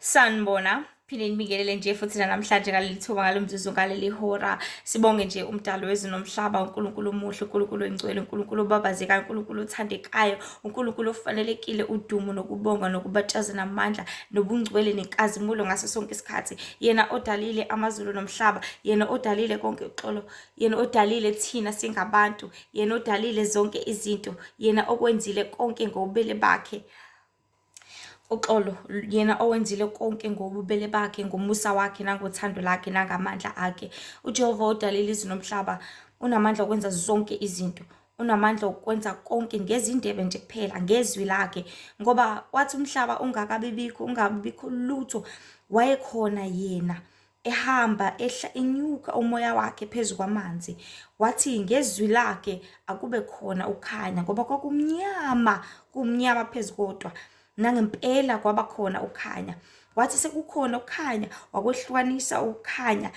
Sanibona, phinde nibingelele nje futhi namhlanje ngaleli thuba ngalo mzuzu ngaleli hora. Sibonge nje umdali wezulu nomhlaba, uNkulunkulu omuhle, uNkulunkulu oyingcwele, uNkulunkulu obabazekayo, uNkulunkulu othandekayo, uNkulunkulu ofanelekile udumo nokubonga nokubatshaza namandla nobungcwele nenkazimulo ngaso sonke isikhathi. Yena odalile amazulu nomhlaba, yena odalile konke uxolo, yena odalile thina singabantu, yena odalile zonke izinto, yena okwenzile konke ngobele bakhe. Uxolo, yena owenzile konke ngobubele bakhe, ngomusa wakhe nangothando lakhe nangamandla akhe. UJehova odalile izulu nomhlaba unamandla okwenza zonke izinto. Unamandla okwenza konke ngezindebe nje kuphela, ngezwi lakhe. Ngoba wathi umhlaba ungakabibikho, ungabibikho lutho, wayekhona yena ehamba enyuka umoya wakhe phezu kwamanzi. Wathi ngezwi lakhe akube khona ukhanya, ngoba kwakumnyama, kumnyama phezu kodwa nangempela kwaba khona ukhanya. Wathi sekukhona ukukhanya, wakwehlukanisa ukukhanya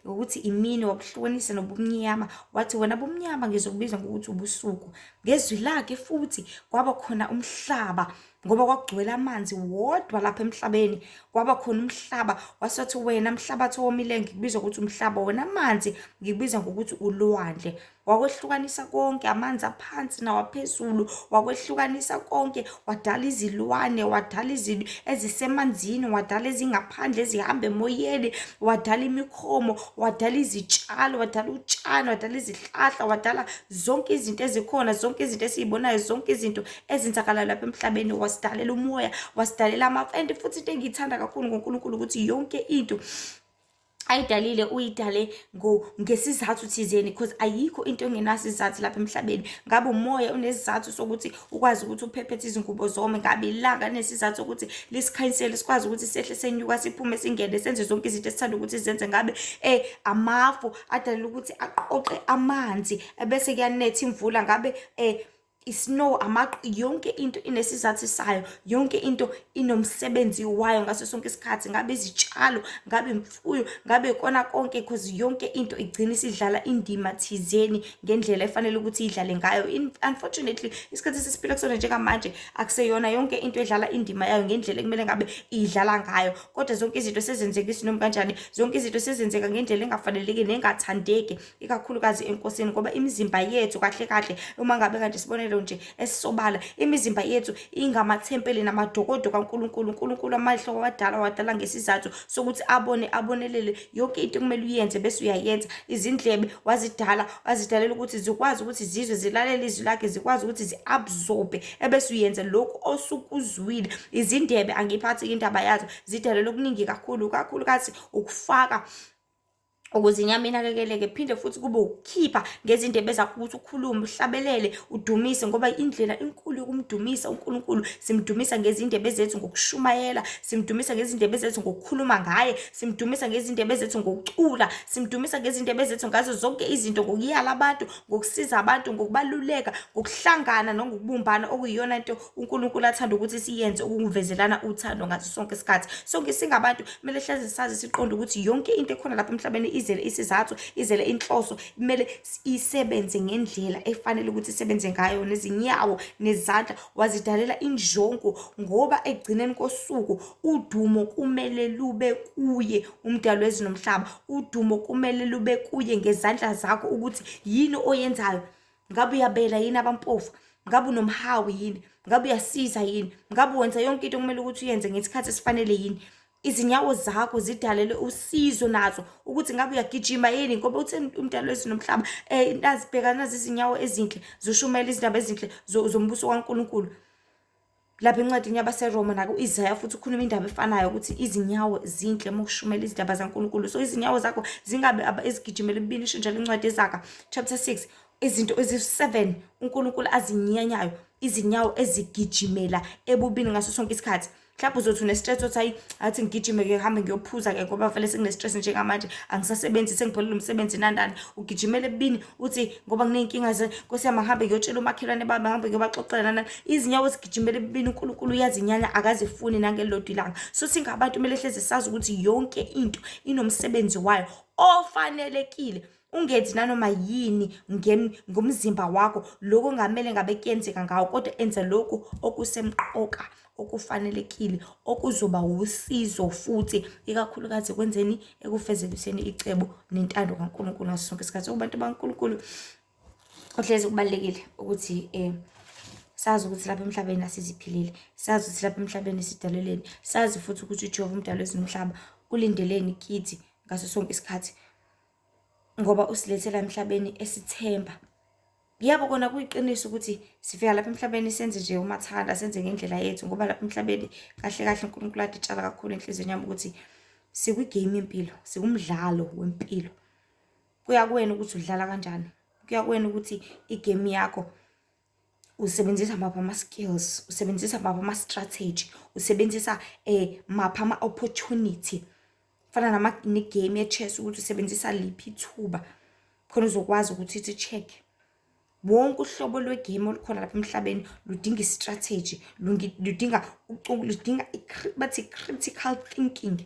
ukuthi imini, wakuhlukanisa nobumnyama. Wathi wena bumnyama ngizokubiza ngokuthi ubusuku. Ngezwi lakhe futhi kwaba khona umhlaba, ngoba kwakugcwele amanzi wodwa lapha emhlabeni. Kwaba khona umhlaba, wasethi wena mhlabathi owomileyo ngikubiza ukuthi umhlaba, wena amanzi ngikubiza ngokuthi ulwandle. Wakwehlukanisa konke, amanzi aphansi nawaphezulu, wakwehlukanisa konke, wadala izilwane, wadala izinto ezisemanzini, wadala ezingaphandle ezihamba emoyeni, wadala imikhomo, wadala izitshalo, wadala utshani, wadala izihlahla, wadala zonke izinto ezikhona, zonke izinto esizibonayo, zonke izinto ezenzakalayo lapha emhlabeni. Wasidalela umoya, wasidalela amafu. And futhi into engiyithanda kakhulu ngoNkulunkulu ukuthi yonke into ayidalile uyidale ngesizathu thizeni, because ayikho into engenaso isizathu lapha emhlabeni. Ngabe umoya unesizathu sokuthi ukwazi ukuthi uphephethe izingubo zome, ngabe ilanga nesizathu sokuthi lisikhanyisele sikwazi ukuthi sehle senyuka siphume singene senze zonke izinto esithanda ukuthi sizenze. Ngabe amafu adalile ukuthi aqoqe amanzi ebese kuyanetha imvula. Ngabe isnow, yonke into inesizathu sayo, yonke into inomsebenzi wayo ngaso sonke isikhathi. Ngabe izitshalo, ngabe imfuyo, ngabe kona konke, because yonke into igcina isidlala indima thizeni ngendlela efanele ukuthi idlale ngayo. Unfortunately isikhathi sesiphila kusona njengamanje akuseyona yonke into edlala indima yayo ngendlela ekumele ngabe idlala ngayo, kodwa zonke izinto sezenzeka isinoma kanjani, zonke izinto sezenzeka ngendlela engafaneleki nengathandeki, ikakhulukazi enkosini. Ngoba imizimba yethu kahle kahle, uma ngabe kanje sibonele nje esisobala, imizimba yethu ingamathempeli namadokodo kaNkulunkulu. uNkulunkulu amahlo wadala ngesizathu sokuthi abonelele yonke into kumele uyenze bese uyayenza. Izindlebe wazidalela ukuthi zikwazi ukuthi zizwe, zilalele izwi lakhe, zikwazi ukuthi zi-absorbe ebese uyenza lokhu osukuzwile. Izindebe angiphathi indaba yazo zidalelwe okuningi kakhulukazi ukufaka ukuze inyama inakekeleke, phinde futhi kube ukukhipha ngezindebe zakho ukuthi ukhulume, uhlabelele, udumise. Ngoba indlela enkulu yokumdumisa uNkulunkulu, simdumisa ngezindebe zethu ngokushumayela, simdumisa ngezindebe zethu ngokukhuluma ngaye, simdumisa ngezindebe zethu ngokucula, simdumisa ngezindebe zethu ngazo zonke izinto, ngokuyala abantu, ngokusiza abantu, ngokubaluleka, ngokuhlangana nokubumbana, okuyiyona into uNkulunkulu athanda ukuthi siyenze, ukuvezelana uthando ngaso sonke isikhathi. Sonke singabantu kumele hleze sazi siqonde ukuthi yonke into ekhona lapha emhlabeni izele isizathu, izele inhloso, kumele isebenze ngendlela efanele ukuthi isebenze ngayo. Nezinyawo nezandla wazidalela injongo, ngoba ekugcineni kosuku udumo kumele lube kuye, umdali wezulu nomhlaba. Udumo kumele lube kuye ngezandla zakho, ukuthi yini oyenzayo. Ngabe uyabela yini abampofu? Ngabe unomhawu yini? Ngabe uyasiza yini? Ngabe wenza yonke into kumele ukuthi uyenze ngesikhathi esifanele yini? Izinyawo zakho zidalelwe usizo nazo, ukuthi ngabe uyagijima yini, ngoba uthe umdali wezulu nomhlaba nazibhekana nazo izinyawo ezinhle zoshumela izindaba ezinhle zombuso kaNkulunkulu. Lapha encwadini yabaseRoma naku Isaiah futhi ukhuluma indaba efanayo ukuthi izinyawo zinhle mokushumela izindaba zaNkulunkulu. So izinyawo zakho zingabe ezigijimela ebibini. Isho njalo incwadi yeZakha chapter 6, izinto ezi7 uNkulunkulu azinyenyayo, izinyawo ezigijimela ebubini ngaso sonke isikhathi. Mhlawumbe uzothi une-stress othi hayi athi ngigijime-ke ngihambe ngiyophuza ngoba vele sengine-stress njengamanje, angisasebenzi, sengiphelile umsebenzi nandani. Ugijimela ebini uthi ngoba kuney'nkinga Nkosi yami ngihambe ngiyotshela umakhelwane bami, ngihambe ngiyobaxoxela nandani. Izinyawo ezigijimela ebini uNkulunkulu uyazinyanya, akazifuni nangelilodwa ilanga. So singabantu kumele hleze sazi ukuthi yonke into inomsebenzi wayo ofanelekile. ungenzi nanoma yini ngomzimba wakho lokho ongamele ngabe kuyenzeka ngawo, kodwa enza lokhu okusemqoka, okufanelekile, okuzoba usizo futhi ikakhulukazi kwenzeni, ekufezekiseni icebo nentando kaNkulunkulu ngaso sonke isikhathi. Kubantu bakaNkulunkulu ohlezi kubalulekile ukuthi sazi ukuthi lapha emhlabeni asiziphilile, sazi ukuthi lapha emhlabeni sidaleleni, sazi futhi ukuthi uJehova umdali wezulu nomhlaba ulindeleni kithi ngaso sonke isikhathi, ngoba usilethela emhlabeni esithemba. Yebo kona kuyiqiniso ukuthi sifika lapha emhlabeni senze nje umathanda, senze ngendlela yethu, ngoba lapha emhlabeni kahle kahle uNkulunkulu aditshala kakhulu enhliziyweni yami ukuthi sikwigame yempilo, sikumdlalo wempilo. Kuya kuwena ukuthi udlala kanjani, kuya kuwena ukuthi igame yakho usebenzisa maphi ama-skills, usebenzisa maphi ama-strategy, usebenzisa maphi ama-opportunity. Fana negame ye-chess ukuthi usebenzisa liphi ithuba khona uzokwazi ukuthi ithi check. Wonke uhlobo lwegame olukhona lapha emhlabeni ludinga i-strategy, ludinga bathi critical thinking.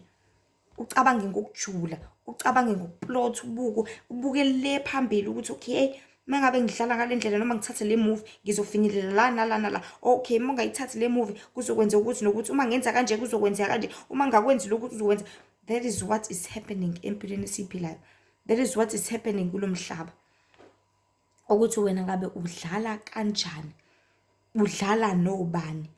Ucabange ngokujula, ucabange ngokuplot, ubuke le phambili ukuthi okay, mangabe ngidlala ngale ndlela noma ngithathe le move ngizofinyelela la nala nala. Okay, uma ngayithathi le move kuzokwenza ukuthi nokuthi, uma ngenza kanje kuzokwenzeka kanje, uma ngakwenzi lokhu kuzokwenza. That is what is happening empilweni esiphilayo. That is what is happening kulomhlaba. Ukuthi wena ngabe udlala kanjani, udlala nobani,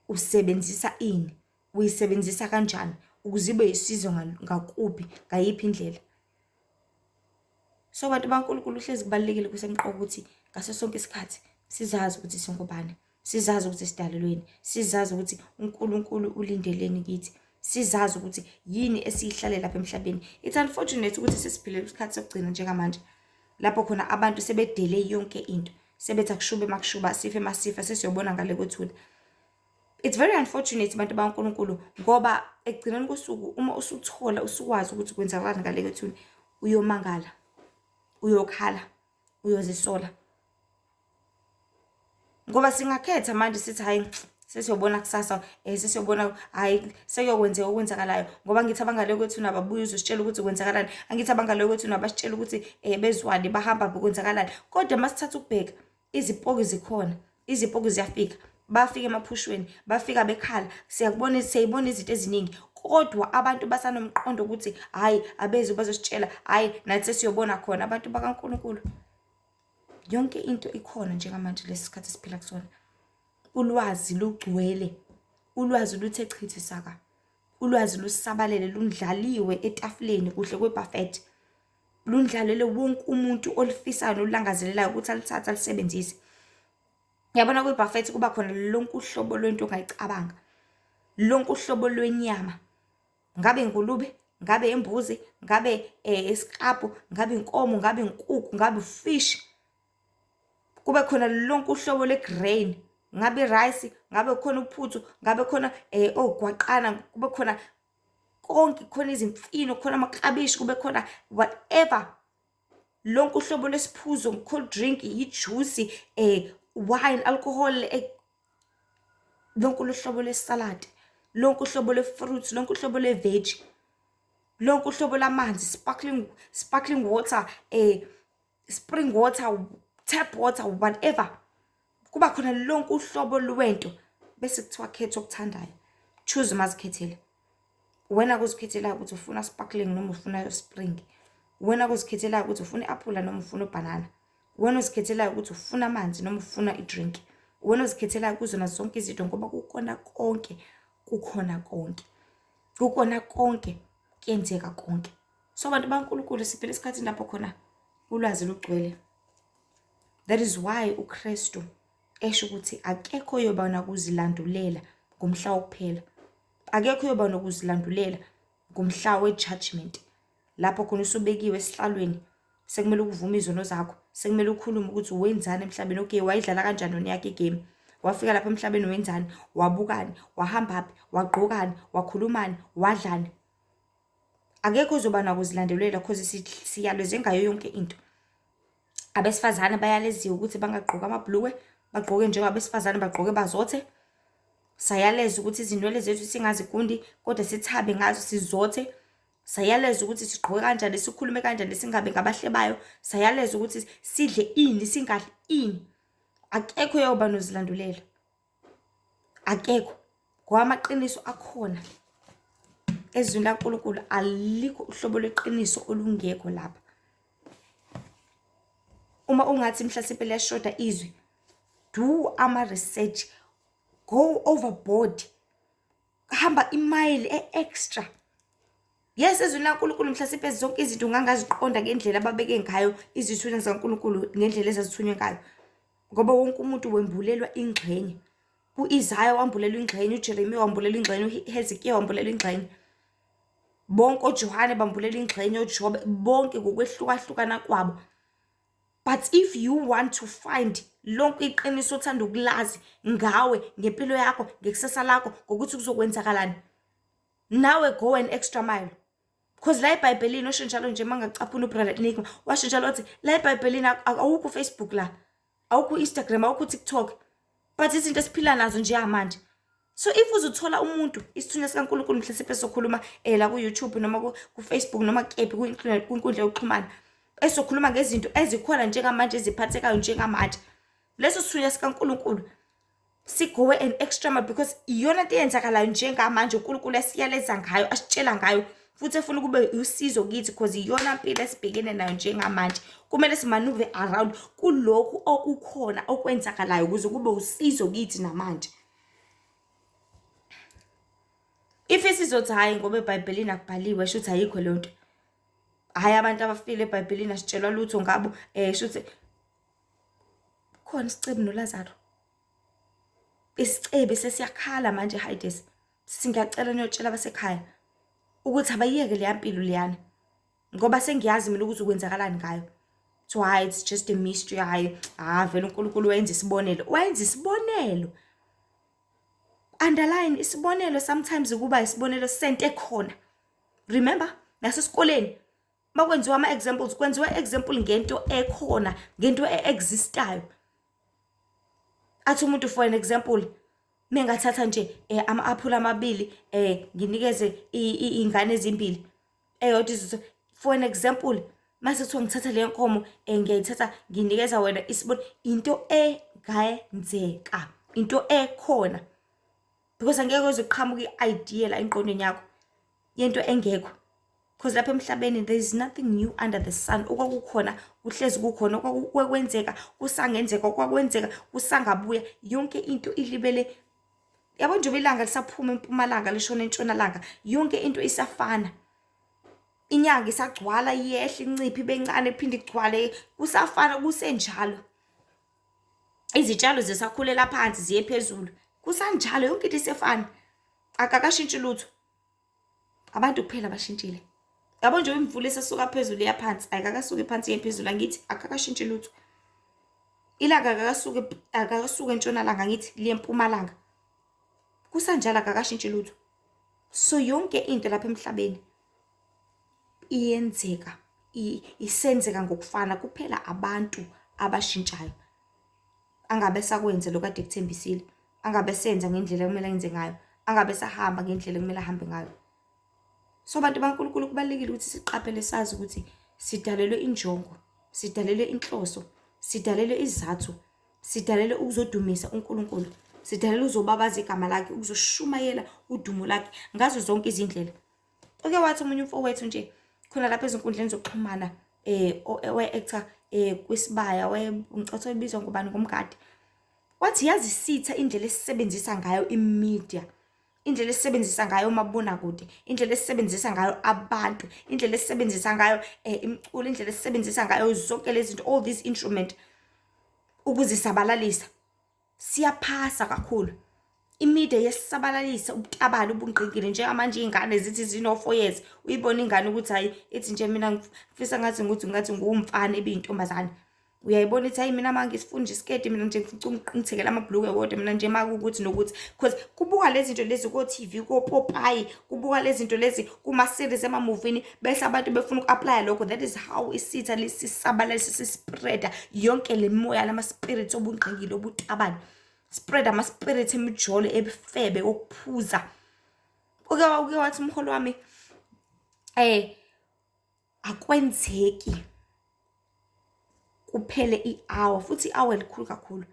usebenzisa ini, uyisebenzisa kanjani ukuze ibe yisizo ngakuphi, ngayiphi indlela. So bantu baNkulunkulu uhlezi kubalulekile kusemqoka ukuthi ngaso sonke isikhathi sizazi ukuthi singubani, sizazi ukuthi sidalelweni, sizazi ukuthi uNkulunkulu ulindeleni kithi, sizazi ukuthi yini esiyihlale lapha emhlabeni. It's unfortunate ukuthi sesiphile isikhathi sokugcina njengamanje lapho khona abantu sebedele yonke into, sebethi akushuba makushuba, sife masifa, sesiyobona ngale kwethuna. It's very unfortunate bantu bakaNkulunkulu, ngoba ekugcineni kosuku uma usuthola usukwazi ukuthi kwenzakalani ngale kwethuna, uyomangala, uyokhala, uyozisola. Ngoba singakhetha manje sithi hayi sesiyobona kusasa, sesiyobona hayi sekuyokwenzeka okwenzakalayo, ngoba ngithi abangale kwethuna ababuye uzositshela ukuthi kwenzakalani, angithi abangale kwethuna abasitshela ukuthi bezwani, bahamba kwenzakalani. Kodwa masithatha ukubheka, izipoki zikhona, izipoki ziyafika, bafika emaphushweni, bafika bekhala, siyayibona izinto eziningi. Kodwa abantu basanomqondo ukuthi hayi abeze bazositshela, hayi nathi sesiyobona khona. Abantu bakaNkulunkulu yonke into ikhona njengamanje lesi sikhathi esiphila kusona. Ulwazi lugcwele, ulwazi luthe chithi saka, ulwazi lusabalele, lundlaliwe etafuleni kuhle kwebuffet, lundlalele wonke umuntu olifisayo nolulangazelelayo ukuthi alithathe alisebenzise. Yabona kwebuffet kuba khona lonke uhlobo lwento ongayicabanga, lonke uhlobo lwenyama, ngabe ingulube, ngabe imbuzi, ngabe isiklabhu, ngabe inkomo, ngabe inkukhu, ngabe fish. Kube khona lonke uhlobo le-grain, ngabe rice, ngabe khona uphuthu, ngabe khona ogwaqana, kube khona konke, khona izimfino, khona amaklabishi, kube khona whatever. Lonke uhlobo lesiphuzo, cold drink, ijuice, wine, alcohol, lonke uhlobo lesalad, lonke uhlobo le-fruits, lonke uhlobo le-veg, lonke uhlobo lamanzi, sparkling water, spring water, tap water, whatever. Kuba khona lonke uhlobo lwento bese kuthiwa khetha okuthandayo. Choose mazikhethele. Wena kuzikhethela ukuthi ufuna sparkling noma ufuna spring. Wena kuzikhethela ukuthi ufuna iapula noma ufuna ubanana. Wena uzikhethela ukuthi ufuna amanzi noma ufuna idrink. Wena uzikhethela kuzona zonke izinto, ngoba kukhona konke, kukhona konke. Kukhona konke, kuyenzeka konke. So bantu baNkulunkulu siphila isikhathi lapho khona ulwazi lugcwele. That is why uKristu esho ukuthi akekho oyoba nokuzilandulela ngomhla wokuphela. Akekho oyoba nokuzilandulela ngomhla we-judgment. Lapho khona usubekiwe esihlalweni, sekumele ukuvume izono zakho, sekumele ukhulume ukuthi wenzani emhlabeni. Okay, wayidlala kanjani wona yakhe igame? Wafika lapha emhlabeni wenzani? Wabukani? Wahambaphi? Wagqokani? Wakhulumani? Wadlani? Akekho ozoba nokuzilandulela because siyalwe ngayo yonke into. Abesifazane bayaleziwe ukuthi bangagqoka amabhulukwe, bagqoke njengabesifazane, bagqoke bazothe. Sayaleza ukuthi izinwele zethu singazigundi kodwa sithabe ngazo sizothe. sayaleza ukuthi sigqoke kanjani, sikhulume kanjani, singabe ngabahlebayo, sayaleza ukuthi sidle ini, singadli ini. Akekho yoba nozilandulela, akekho, ngoba amaqiniso akhona ezweni laNkulunkulu. Alikho uhlobo lweqiniso olungekho lapha. Uma ungathi mhlasimpe liyashoda izwi, do ama-research, go overboard, hamba imile extra. Yes, ezweni laNkulunkulu mhlasimpe zonke izinto ungangaziqonda ngendlela ababeke ngayo izithunywa zikaNkulunkulu, ngendlela ezazithunywe ngayo, ngoba wonke umuntu wembulelwa ingxenye. U-Isaya wambulelwa ingxenye, uJeremiya wambulelwa ingxenye, uHezekiya wambulelwa ingxenye, bonke oJohane bambulelwa ingxenye, oJobe, bonke ngokwehlukahlukana kwabo. But if you want to find lonke iqiniso othanda ukulazi ngawe, ngempilo yakho, ngekusasa lakho, ngokuthi kuzokwenzakalani, nawe go an extra mile. Because la eBhayibhelini osho njalo nje mangacaphuna uBrother Enigma, washo njalo wathi la eBhayibhelini awukho Facebook, la awukho Instagram, awukho TikTok, but izinto esiphila nazo nje manje. So if uzuthola umuntu isithunywa sikaNkulunkulu mhlasimpe sokhuluma la ku YouTube noma ku Facebook noma kephi kwinkundla yokuxhumana, esokhuluma ngezinto ezikhona njengamanje, eziphathekayo njengamanje, leso sithunywa sikaNkulunkulu sigowe an extra mile, because iyona into eyenzakalayo njengamanje uNkulunkulu asiyaleza ngayo, asitshela ngayo, futhi efuna kube usizo kithi, because iyona mpilo esibhekene nayo njengamanje. Kumele simanuve around kulokhu okukhona okwenzakalayo ukuze kube usizo kithi namanje. If isizothi hayi ngoba eBhayibhelini akubhaliwe, shuthi ayikho leyo nto. Hayi abantu abafile eBhayibhelini asitshelwa lutho ngabo, shuthi khona isicebi noLazaro. Isicebi sesiyakhala manje Hides. Singacela niyotshela abasekhaya ukuthi abayiyeke leya mpilo leyana, ngoba sengiyazi mina ukuthi ukwenzakalani ngayo. So hayi, it's just a mystery. Hayi, vele uNkulunkulu wenza isibonelo, wenza isibonelo. Underline isibonelo, sometimes kuba isibonelo sente khona. Remember nasesikoleni makwenziwa ama-examples, kwenziwa example ngento ekhona, ngento existayo. Athi umuntu for an example, mengathatha nje ama-aphula amabili nginikeze ingane ezimbili, eyodwa for an example, mase kuthiwa ngithatha le nkomo ngiyayithatha nginikeza wena isibonelo, into engayenzeka, into ekhona. Because angeke uzoqhamuka i-idea la engqondweni yakho yento engekho, because lapha emhlabeni there is nothing new under the sun. Okwakukhona kuhlezi kukhona, okwakwenzeka kusangenzeka, okwakwenzeka kusangabuya, yonke into ilibele. Yabo nje ilanga lisaphuma empumalanga lishona entshonalanga, yonke into isafana. Inyanga isagcwala iyehla inciphi bencane iphinde igcwale, kusafana, kusenjalo. Izitshalo zisakhulela phansi ziye phezulu, kusanjalo, yonke into isefana, akakashintshi lutho. Abantu kuphela abashintshile. Yabo nje imvula esasuka phezulu yaphansi, akakasuke phansi yephezulu, angithi akakashintshi lutho. Ilanga akakasuke entshonalanga, ngithi liye empumalanga, kusanjalo akakashintshi lutho. So yonke into lapha emhlabeni iyenzeka, isenzeka ngokufana, kuphela abantu abashintshayo. Angabe sakwenze lo kade kuthembisile, angabe senza ngendlela ekumele enze ngayo, angabe sahamba ngendlela ekumele ahambe ngayo. So bantu baNkulunkulu kubalekile ukuthi siqaphele, sazi ukuthi sidalelwe injongo, sidalelwe inhloso, sidalelwe izathu, sidalelwe ukuzodumisa uNkulunkulu, sidalelwe uzobabaza igama lakhe, ukuzoshumayela udumo lakhe ngazo zonke izindlela. Oke wathi umunye umfowethu nje khona lapha ezinkundleni zokuxhumana, owe-actor kwisibaya, ngicatha ubizwa ngobani, ngomgadi, wathi yazisitha indlela esisebenzisa ngayo imedia, indlela esisebenzisa ngayo umabonakude, indlela esisebenzisa ngayo abantu, indlela esisebenzisa ngayo imculo, indlela esisebenzisa ngayo zonke lezi zinto, all these instruments, ukuzisabalalisa. Siyaphasa kakhulu. Imedia yesisabalalisa ubutabalo ubungqingili, njengamanje ingane zithi zino 4 years, uyibona ingane ukuthi hayi ethi nje mina ngifisa ngathi ngumfana ebiyintombazane. Uyayibona ithi hayi mina manje ngifuna nje isketi, mina nje ngifuna ukungithelela amabhuluku wodwa, mina nje makukuthi nokuthi, because kubuka lezi zinto lezi ko TV, ko Popeye, kubuka lezi zinto lezi kuma series ema-movie, bese abantu befuna uku-apply lokho. That is how isitha lesisabalalisa, sispreada yonke le moya lama spirits obungqingili, obutabane, spread ama spirits emijolo ebufebe okuphuza. Uke wathi umholo wami akwenzeki kuphele i-hour, futhi i-hour likhulu kakhulu.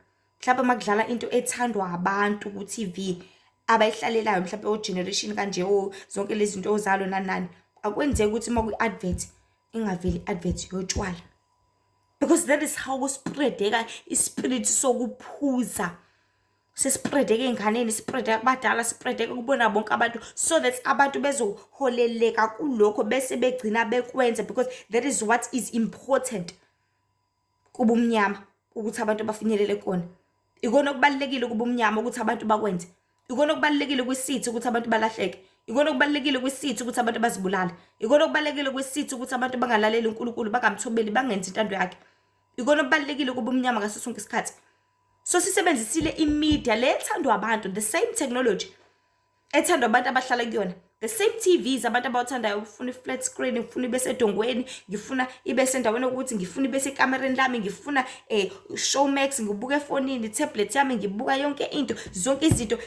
Mhlawumbe makudlala into ethandwa abantu ku-TV abayihlalelayo, mhlawumbe o-generation kanje zonke lezi zinto ozalo nani, akwenzeki ukuthi uma kwi-advert ingaveli i-advert yotshwala, because that is how kuspreadeka ispirit sokuphuza. Sespreadeka ey'nganeni, spreadeka kubadala, spreadeka kubona bonke abantu, so that abantu bezoholeleka kulokho bese begcina bekwenza, because that is what is important kubumnyama ukuthi abantu bafinyelele kona. Ikona okubalekile kubumnyama ukuthi abantu bakwenze. Ikona okubalekile kwisithi ukuthi abantu balahleke. Ikona okubalekile kwisithi ukuthi abantu bazibulale. Ikona okubalekile kwisithi ukuthi abantu bangalaleli uNkulunkulu, bangamthobeli, bangenzi intando yakhe. Ikona okubalekile kubumnyama ngaso sonke isikhathi. So sisebenzisile imedia le ethandwa abantu, the same technology ethandwa abantu abahlala kuyona, the same TVs abantu abawathandayo. Ufuna i-flat screen, ngifuna ibe sedongweni, ngifuna ibe sendaweni ukuthi ngifuna ibe sekamereni lami, ngifuna Showmax, ngibuka efonini, tablet yami ngibuka yonke into, zonke izinto.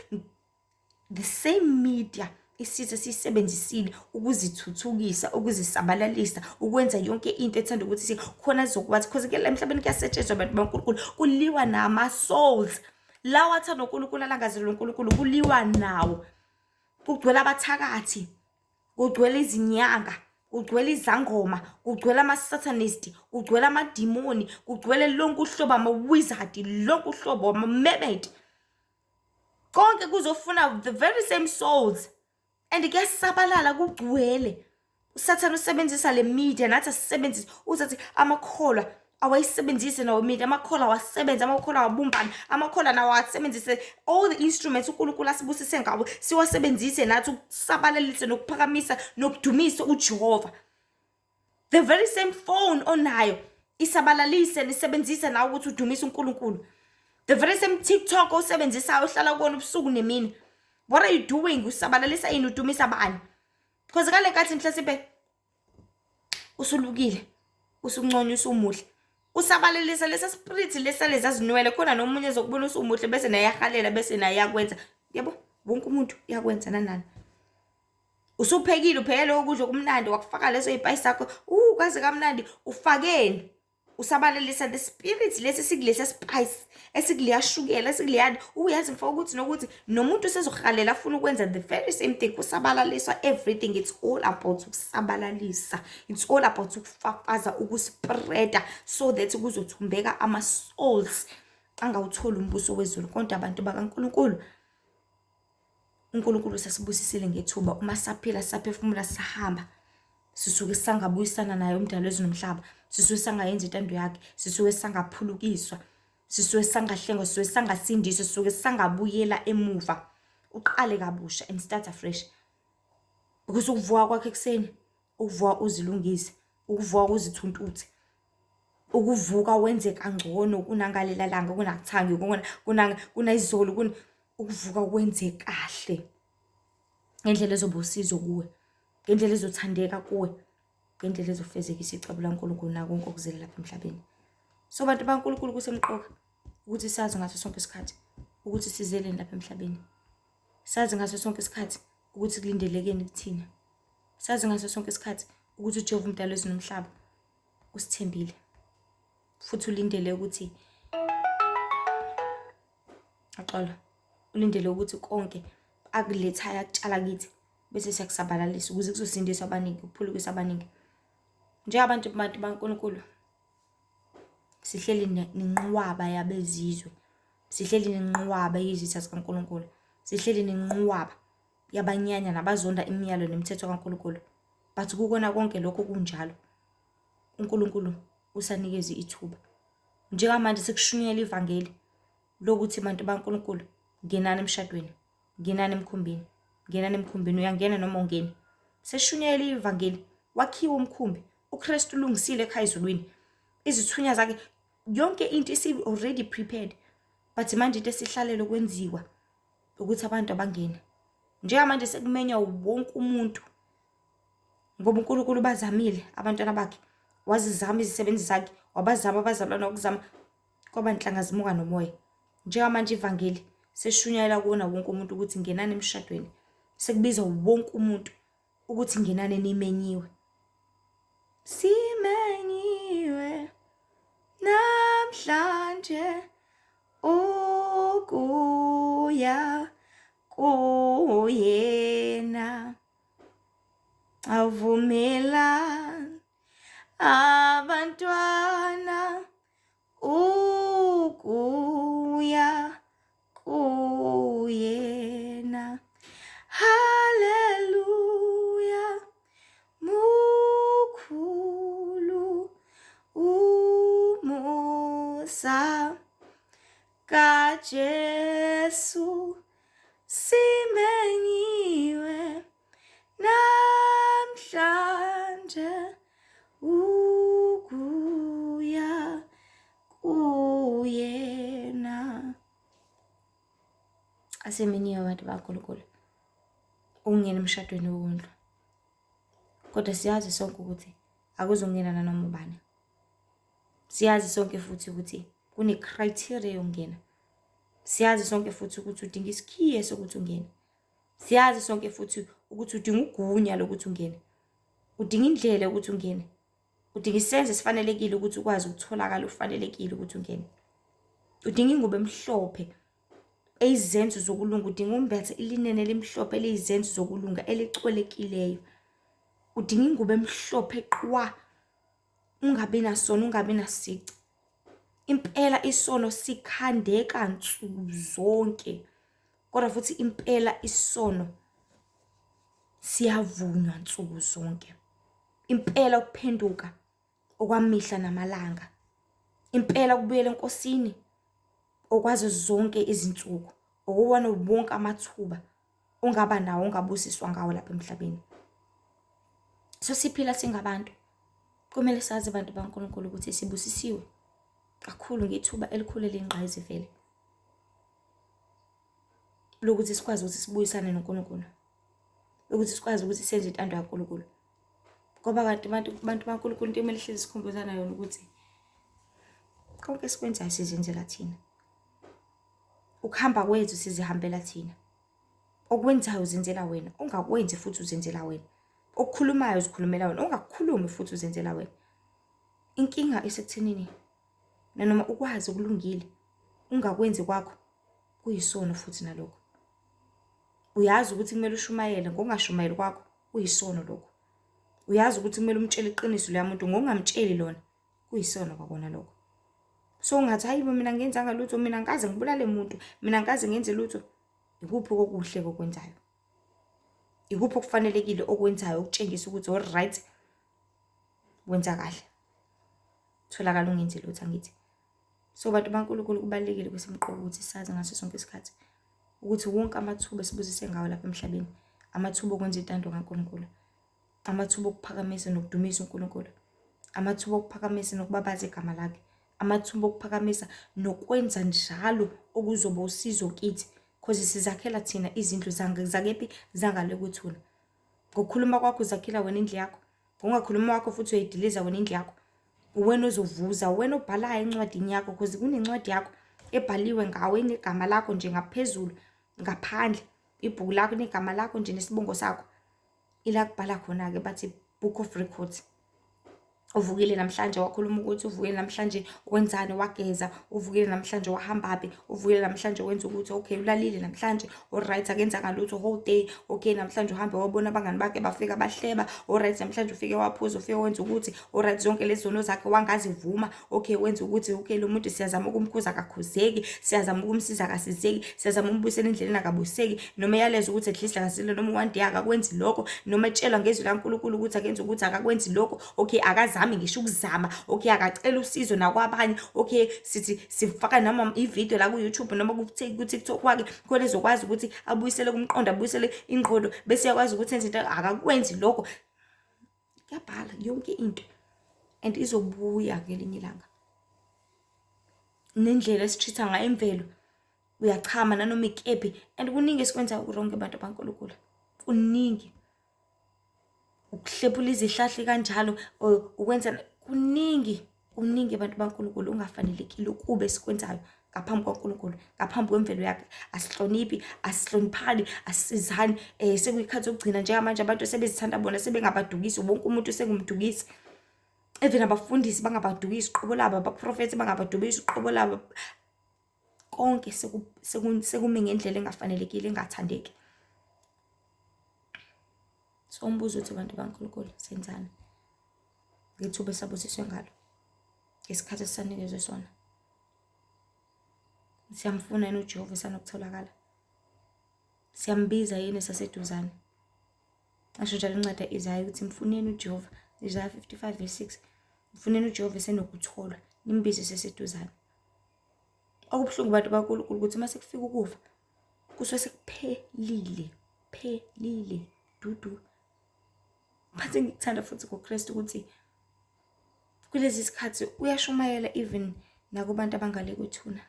The same media isize sisebenzisile ukuzithuthukisa, ukuzisabalalisa, ukwenza yonke into ethanda ukuthi sikhona zokwazi, because ke la emhlabeni kuyasetshenzwa abantu baNkulunkulu, kuliwa nama-souls lawa athanda uNkulunkulu, alangazela uNkulunkulu, kuliwa nawo. Kugcwele abathakathi, kugcwele izinyanga, kugcwele izangoma, kugcwele ama-satanists, kugcwele amadimoni, kugcwele lonke uhlobo ama-wizard, lonke uhlobo ama-mermaid. Konke kuzofuna the very same souls, and kuyasabalala, kugcwele. uSathane usebenzisa le media, nathi asisebenzise. Uzathi amakholwa awayisebenzise nawo media, amakholwa awasebenza, amakholwa awabumbane, amakholwa nawo asebenzise all the instruments uNkulunkulu asibusise ngawo, siwasebenzise nathi ukusabalalisa nokuphakamisa nokudumisa uJehova. The very same phone onayo isabalalise, nisebenzise nawo ukuthi udumise uNkulunkulu. The very same TikTok osebenzisayo uhlala kuona ubusuku nemini, what are you doing? Usabalalisa yini, udumisa bani? Because ngale nkathi mhlawumbe usulukile, usunconya, usumuhle, usabalalisa lesa spirit lesa lezazinwele, khona nomunye ezokubona usumuhle bese naye yahalela, bese naye yakwenza. Yebo, wonke umuntu uyakwenza nanani. Usuphekile, uphekele ukudla okumnandi, wakufaka leso ipayi sakho, kwaze kamnandi, ufakeni. Usabalalisa the spirit lesi sikulesa spice, esikuleya shukela, esikuleyani. Uyazi mfowethu ukuthi nokuthi nomuntu sezohalela afuna ukwenza the very same thing. Kusabalaliswa everything. It's all about ukusabalalisa. It's all about ukufafaza, ukuspreada, so that kuzothumbeka ama-souls angawuthola umbuso wezulu. Kodwa abantu bakaNkulunkulu, uNkulunkulu sasibusisile ngethuba, uma saphila, saphefumula, sahamba, sisuke sangabuyisana naye umdali wezulu nomhlaba, sisuke sangayenza intando yakhe, sisuke sangaphulukiswa, sisuke sangahlengwa, sisuke sangasindiswa, sisuke sangabuyela emuva, uqale kabusha and start afresh. Because ukuvuka kwakhe ekuseni, ukuvuka uzilungise, ukuvuka uzithuntuthe, ukuvuka wenze kangcono kunangalela langa, kunakuthangi, kunayizolo, ukuvuka kwenze kahle ngendlela ezobosizo kuwe, ngendlela ezothandeka kuwe, ngendlela ezofezekisa icebo laNkulunkulu nako konke okuzele lapha emhlabeni. So bantu baNkulunkulu, kusemqoka ukuthi sazi ngaso sonke isikhathi ukuthi sizeleni lapha emhlabeni. Sazi ngaso sonke isikhathi ukuthi kulindelekeni kuthina. Sazi ngaso sonke isikhathi ukuthi uJehova umdali wezulu nomhlaba usithembile, futhi ulindele ukuthi axola, ulindele ukuthi konke akulethayo akutshala kithi bese siyakusabalalisa ukuze kuzosindiswa abaningi, kuphulukiswa abaningi. Njengabantu baNkulunkulu sihleli nenqwaba yabezizwe, sihleli nenqwaba yezitha zikaNkulunkulu, sihleli nenqwaba yabanyanya nabazonda imiyalo nemithetho kaNkulunkulu. But kukona konke lokho kunjalo, uNkulunkulu usanikeza ithuba. Njengamanje sekushunyela ivangeli lokuthi bantu baNkulunkulu, ngenani emshadweni, ngenani emkhumbini, ngenani emkhumbini, uyangena noma ungeni. Seshunyela ivangeli, wakhiwa umkhumbi, uKristu ulungisile ekhaya ezulwini, izithunya zakhe, yonke into already prepared. But manje into esihlalele ukwenziwa ukuthi abantu abangene. Njengamanje sekumenywa wonke umuntu, ngoba uNkulunkulu bazamile abantwana bakhe, wazizama izisebenzi zakhe, wabazama abazalwana ukuzama kwaba inhlangazimuka nomoya. Njengamanje ivangeli seshunyayela kuona wonke umuntu ukuthi ngenani emshadweni, sekubiza wonke umuntu ukuthi ngenani nimenyiwe. Simenyiwe namhlanje ukuya kuyena. Avumelani abantwana ukuya kuyena. Haleluya, mukhulu umusa kaJesu. Simenyiwe namhlanje ukuya kuyena. Asemenyiwe abantu bakaNkulunkulu ukungena emshadweni wobuntu. Kodwa siyazi sonke ukuthi akuzongena nanoma ubani. Siyazi sonke futhi ukuthi kune criteria yokungena. Siyazi sonke futhi ukuthi udinga isikhiye sokuthi ungene. Siyazi sonke futhi ukuthi udinga ugunya lokuthi ungene. Udinga indlela yokuthi ungene. Udinga isenzo esifanelekile ukuthi ukwazi ukutholakala ufanelekile ukuthi ungene. Udinga ingubo emhlophe eyizenzo zokulunga. Udinga umbethe ilinene elimhlophe eliyizenzo zokulunga elicwelekileyo. Udinga ingubo emhlophe eqwa, ungabi nasono, ungabi nasici. Impela isono sikhandeka nsuku zonke, kodwa futhi impela isono siyavunywa nsuku zonke. Impela ukuphenduka okwamihla namalanga. Impela ukubuyela enkosini okwazi zonke izinsuku, okuwona wonke amathuba ongaba nawo ongabusiswa ngawo lapha emhlabeni. So siphila singabantu, kumele sazi abantu bakaNkulunkulu ukuthi sibusisiwe kakhulu ngethuba elikhulu elingqayizi vele lokuthi sikwazi ukuthi sibuyisane noNkulunkulu, ukuthi sikwazi ukuthi senze intando kaNkulunkulu. Ngoba abantu bakaNkulunkulu into emele sihlezi sikhumbuzana yona ukuthi konke esikwenzayo sizenzela thina. Ukuhamba kwethu sizihambela thina. Okwenzayo uzenzela wena, ongakwenzi futhi uzenzela wena. Okukhulumayo uzikhulumela wena, ongakukhulumi futhi uzenzela wena. Inkinga isekuthenini nanoma ukwazi okulungile ungakwenzi kwakho kuyisono futhi nalokho. Uyazi ukuthi kumele ushumayele ngongashumayeli kwakho kuyisono lokho. Uyazi ukuthi kumele umtshele iqiniso leya muntu ngongamtsheli lona kuyisono kwakona lokho. So ungathi hayibo mina ngenzanga lutho, mina ngikaze ngibulale umuntu, mina ngikaze ngenze lutho. Ikuphi okuhle okwenzayo? Ikuphi okufanelekile okwenzayo ukutshengisa ukuthi all right wenza kahle? Tholakala ungenzi lutho angithi. So bantu bakaNkulunkulu kubalekile ukuthi simqoke ukuthi sazi ngaso sonke isikhathi ukuthi wonke amathuba esibusise ngawo lapha emhlabeni, amathuba okwenza intando kaNkulunkulu, amathuba okuphakamisa nokudumisa uNkulunkulu, amathuba okuphakamisa nokubabaza igama lakhe, amathuba okuphakamisa nokwenza njalo okuzoba usizo kithi, because sizakhela thina izindlu zakephi zangale kwethuna. Ngokukhuluma kwakho uzakhela wena indlu yakho, ngokungakhuluma wakho futhi uyayidiliza wena indlu yakho. Uwena ozovuza, uwena obhalayo encwadini yakho, because kunencwadi yakho ebhaliwe ngawe negama lakho nje ngaphezulu, ngaphandle. Ibhuku lakho negama lakho nje nesibongo sakho. Ila kubhala khona ke bathi book of records. Uvukile namhlanje wakhuluma ukuthi uvukile namhlanje wenzani, wageza, uvukile namhlanje wahambapi, uvukile namhlanje wenza ukuthi okay ulalile namhlanje, all right akenza ngalutho whole day, okay namhlanje uhambe wabona abangani bakhe bafika bahleba, all right namhlanje ufike waphuza, ufike wenza ukuthi all right zonke lezi zono zakhe wangazivuma, okay wenza ukuthi okay lo muntu siyazama ukumkhuza akakhuzeki, siyazama ukumsiza akasizeki, siyazama umbuyisela endleleni akabuseki, noma yaleza ukuthi at least akasile, noma one day akakwenzi lokho, noma etshelwa ngezwi laNkulunkulu ukuthi akenza ukuthi akakwenzi lokho, okay akaza ngisho ukuzama, okay akacela usizo nakwabanye, okay sithi sifaka noma ivideo la ku YouTube noma ku TikTok kwakhe khona ezokwazi ukuthi abuyisele kumqondo, abuyisele ingqondo, bese yakwazi ukuthi enze into akakwenzi lokho. Kuyabhala yonke into and izobuya ngelinye ilanga. Nendlela esitreat ngayo imvelo uyachama nanoma ikephi, and kuningi esikwenza uronke abantu bakaNkulunkulu. Kuningi ukuhlephula izihlahla kanjalo ukwenza kuningi abantu bakaNkulunkulu ungafanelekile ukube sikwenzayo ngaphambi kwaNkulunkulu, ngaphambi kwemvelo yakhe. Asihloniphi, asihloniphani, asisizani. Sekuyikhathi yokugcina njengamanje abantu sebezithanda bona sebengabadukisi, wonke umuntu sengumdukisi. Even abafundisi bangabadukisi uqobo labo, abaprofethi bangabadukisi uqobo labo. Konke sekume ngendlela engafanelekile, engathandeki. So umbuzo uthi bantu baNkulunkulu senzani ngethuba esabusiswe ngalo, ngesikhathi esisanikezwe sona? Siyamfuna yini uJehova esanokutholakala? Siyambiza yini esaseduzane? Asho njalo incwadi Isaya ukuthi mfuneni uJehova, Isaya 55:6. Mfuneni uJehova esenokutholwa, nimbize esaseduzane. Okubuhlungu bantu baNkulunkulu ukuthi mase kufika ukufa kusuke sekuphelile dudu. Manje ngikuthanda futhi ngoKristu ukuthi kulezi sikhathi uyashumayela even nakubantu abangale kwethuna,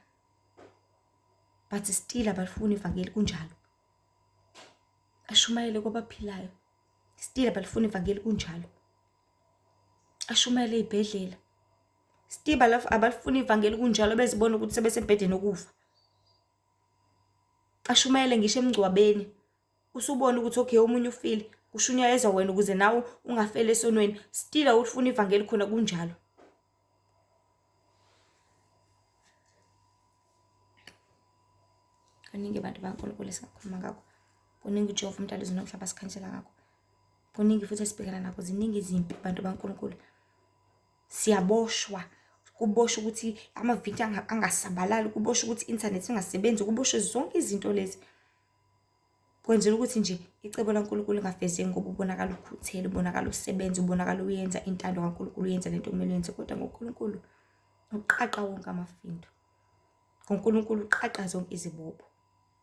but still abalifuni ivangeli kunjalo. Ashumayele kwabaphilayo, still abalifuni ivangeli kunjalo. Ashumayele ezibhedlela, still abalifuni ivangeli kunjalo, bezibona ukuthi sebesebhedeni okufa. Ashumayele ngisho emgcwabeni, usubona ukuthi okay omunye ufile, kushunyayezwa wena ukuze nawe ungafeli esonweni, still awufuni ivangeli khona kunjalo. Kuningi abantu baNkulunkulu esingakhuluma ngakho, kuningi uJehova umdali izwe nomhlaba asikhansela ngakho, kuningi futhi esibhekana nakho, ziningi izimpi bantu baNkulunkulu. Siyaboshwa, kuboshwa ukuthi amavidiyo angasabalali, kuboshwa ukuthi i-internet ingasebenzi, kuboshwa zonke izinto lezi. Kwenzela ukuthi nje icebo laNkulunkulu lingafezeki, ngoba ubonakala ukhuthele, ubonakala usebenza, ubonakala uyenza intando kaNkulunkulu, uyenza lento okumele uyenze. Kodwa ngoNkulunkulu uqaqa wonke amafindo, ngoNkulunkulu uqaqa zonke izibopho,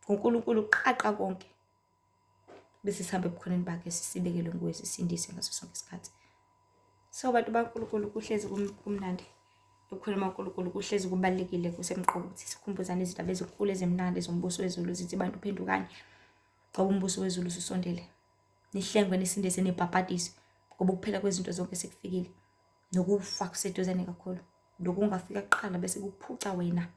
ngoNkulunkulu uqaqa konke, bese sihambe ebukhoneni bakhe, sisibekelwe nguye, sisindise ngaso sonke isikhathi. So bantu baNkulunkulu kuhlezi kumnandi ukukhuluma uNkulunkulu, kuhlezi kubalekile kusemqoka ukuthi sikhumbuzane izindaba ezinkulu ezimnandi zombuso wezulu. Zithi bantu phendukani, ngoba umbuso wezulu ususondele. Nihlengwe nisindise nibhabhadise, ngoba ukuphela kwezinto zonke sekufikile, nokufa kuseduzane kakhulu. Lokhu ungafika kuqala bese kuphuca wena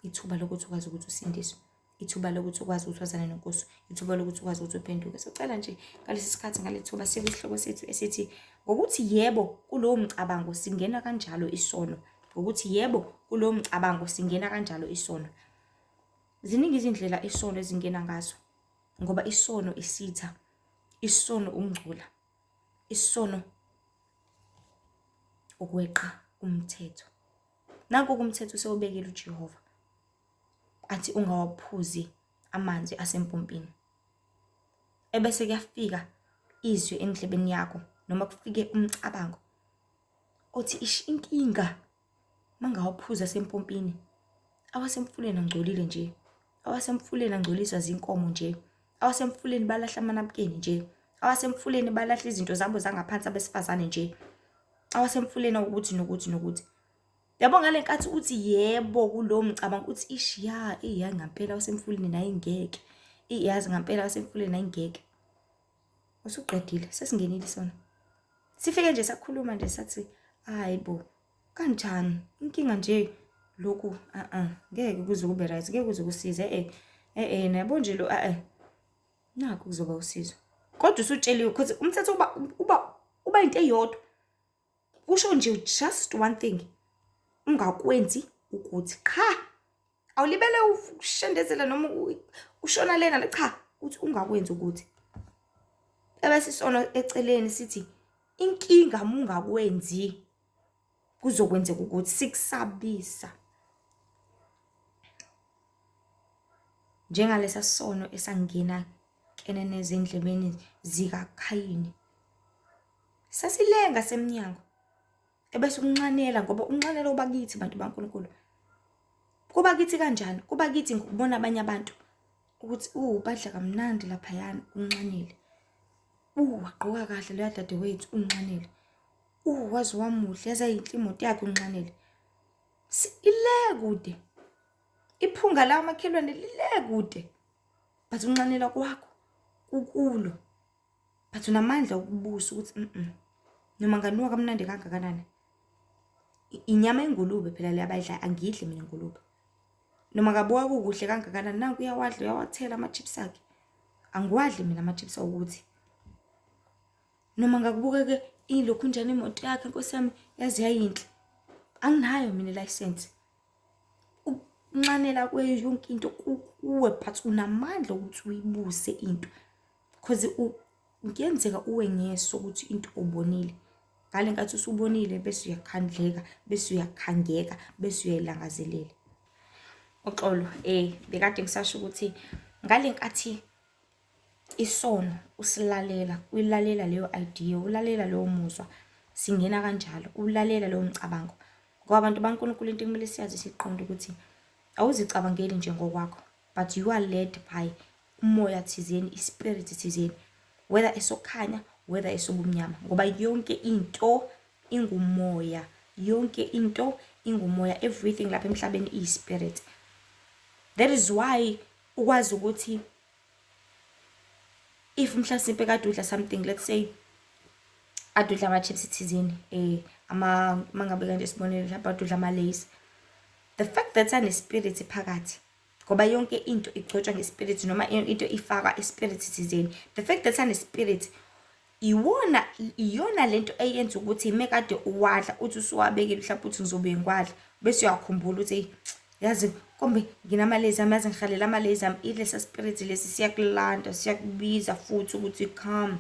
ithuba lokuthi ukwazi ukuthi usindiswe, ithuba lokuthi ukwazi ukuthi wazane noNkosi, ithuba lokuthi ukwazi ukuthi uphenduke. Sicela nje ngalesi sikhathi ngalethuba sikwisihloko sethu esithi ngokuthi yebo kulowo mcabango singena kanjalo isono, ngokuthi yebo kulowo mcabango singena kanjalo isono. Ziningi izindlela isono ezingena ngazo, ngoba isono isitha, isono ungcola, isono ukweqa umthetho. Nanku umthetho sewubekile uJehova, athi ungawaphuzi amanzi asempompini. Ebese kuyafika izwi endlebeni yakho, noma kufike umcabango othi inkinga mangawaphuza asempompini, awasemfuleni angcolile nje, awasemfuleni angcoliswa zinkomo nje, awasemfuleni balahla amanabukeni nje, awasemfuleni balahla izinto zabo zangaphansi abesifazane nje, awasemfuleni ukuthi nokuthi. Yabo ngale nkathi uthi yebo kulowo mcabango uthi ishiya ngampela awasemfuleni naye ngeke, yazi ngampela awasemfuleni naye ngeke. Usuqedile, sesingenile isona. Sifike nje sakhuluma nje sathi hayibo kanjani inkinga nje lokhu ngeke kuze kube right, ngeke kuze kusize nabo nje lo nakho kuzoba usizo. Kodwa usutsheliwe because umthetho uba into eyodwa, kusho nje just one thing, ungakwenzi ukuthi cha, awulibele ushendezela noma ushona lena cha, uthi ungakwenzi ukuthi. Ebese isono eceleni sithi inkinga mungakwenzi kuzokwenzeka ukuthi sikusabisa. Njengalesa sono esangena keneneze endlebeni zikaKhayini, sasilenga semnyango, ebese unxanela, ngoba unxanela uba kithi bantu baNkulunkulu. Kuba kithi kanjani? Kuba kithi ngokubona abanye abantu ukuthi badla kamnandi laphayana, unxanele. Wagqoka kahle lo dadewethu, unxanele. Wazi wamuhle, yaza yinhle imoto yakhe, unxanele. Ile kude, iphunga la makhelwane lile kude, but unxanela kwakho kukulo, but unamandla okubusa ukuthi noma nganuka kamnandi kangakanani. Inyama engulube phela le abayidla, angidli mina ingulube. noma kabuka kukuhle kangakanani nanku uyawadla uyawathela ama-chips akhe. Angiwadli mina ama-chips awukuthi. Noma ngakubukeke ilokhu njani imoto yakhe Nkosi yami yazi yayinhle. Anginayo mina i-license. Ukunxanela yonke into kuwe but unamandla ukuthi uyibuse into. Because kuyenzeka uwe ngeso ukuthi into ubonile. Ngale nkathi usubonile bese uyakhandleka, bese uyakhangeka, bese uyayilangazelela. Uxolo, bekade ngisasho ukuthi ngale nkathi isono usilalela, uyilalela leyo idea, ulalela leyo muzwa, singena kanjalo, ulalela leyo mcabango. Ngoba abantu baNkulunkulu into ekumele siyazi siqonde ukuthi awuzicabangeli nje ngokwakho, but you are led by umoya thizeni, ispirit thizeni, whether esokhanya, whether esobumnyama. Ngoba yonke into ingumoya, yonke into ingumoya, everything lapha emhlabeni iyispirit. That is why ukwazi ukuthi if mhlasimpe kade udla something, let's say ade udla ama-chips thizeni, mangabe kanje sibonele lapha ade udla ama-Lays. The fact that ane-spirit phakathi, ngoba yonke into igcotshwa nge-spirit noma into ifakwa i-spirit thizeni. The fact that ane-spirit iyona lento eyenza ukuthi mekade uwadla uthi usuwabekile mhlawumbe uthi ngizobe ngikwadla bese uyakhumbula ukuthi yazi kombe nginama-Lays ami, yazi ngihalela ama-Lays ami, ilesa spirit lesi siyakulanda, siyakubiza futhi ukuthi come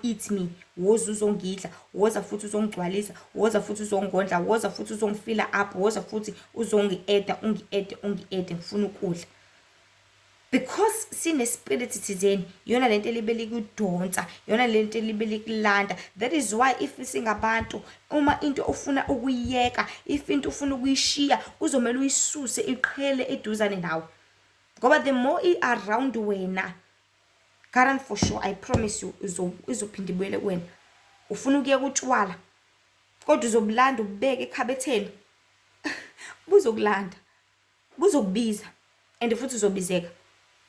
eat me. Woza uzongidla, woza futhi uzongigcwalisa, woza futhi uzongondla, woza futhi uzongifila up, woza futhi uzongi-eda, ungi-ede ngifuna ukudla. Because sine-spirit thizeni, yona lento elibele ikudonsa, yona lento elibele ikulanda. That is why if singabantu, uma into ufuna ukuyiyeka, if into ufuna ukuyishiya, kuzomela uyisuse iqhele eduzane nawe. Ngoba the more i-around wena, current for sure, I promise you, izophinda ibuyele kuwena. Ufuna ukuyeka utshwala, kodwa uzobulanda ubeke ekhabetheni, buzokulanda, buzokubiza, and futhi uzobizeka.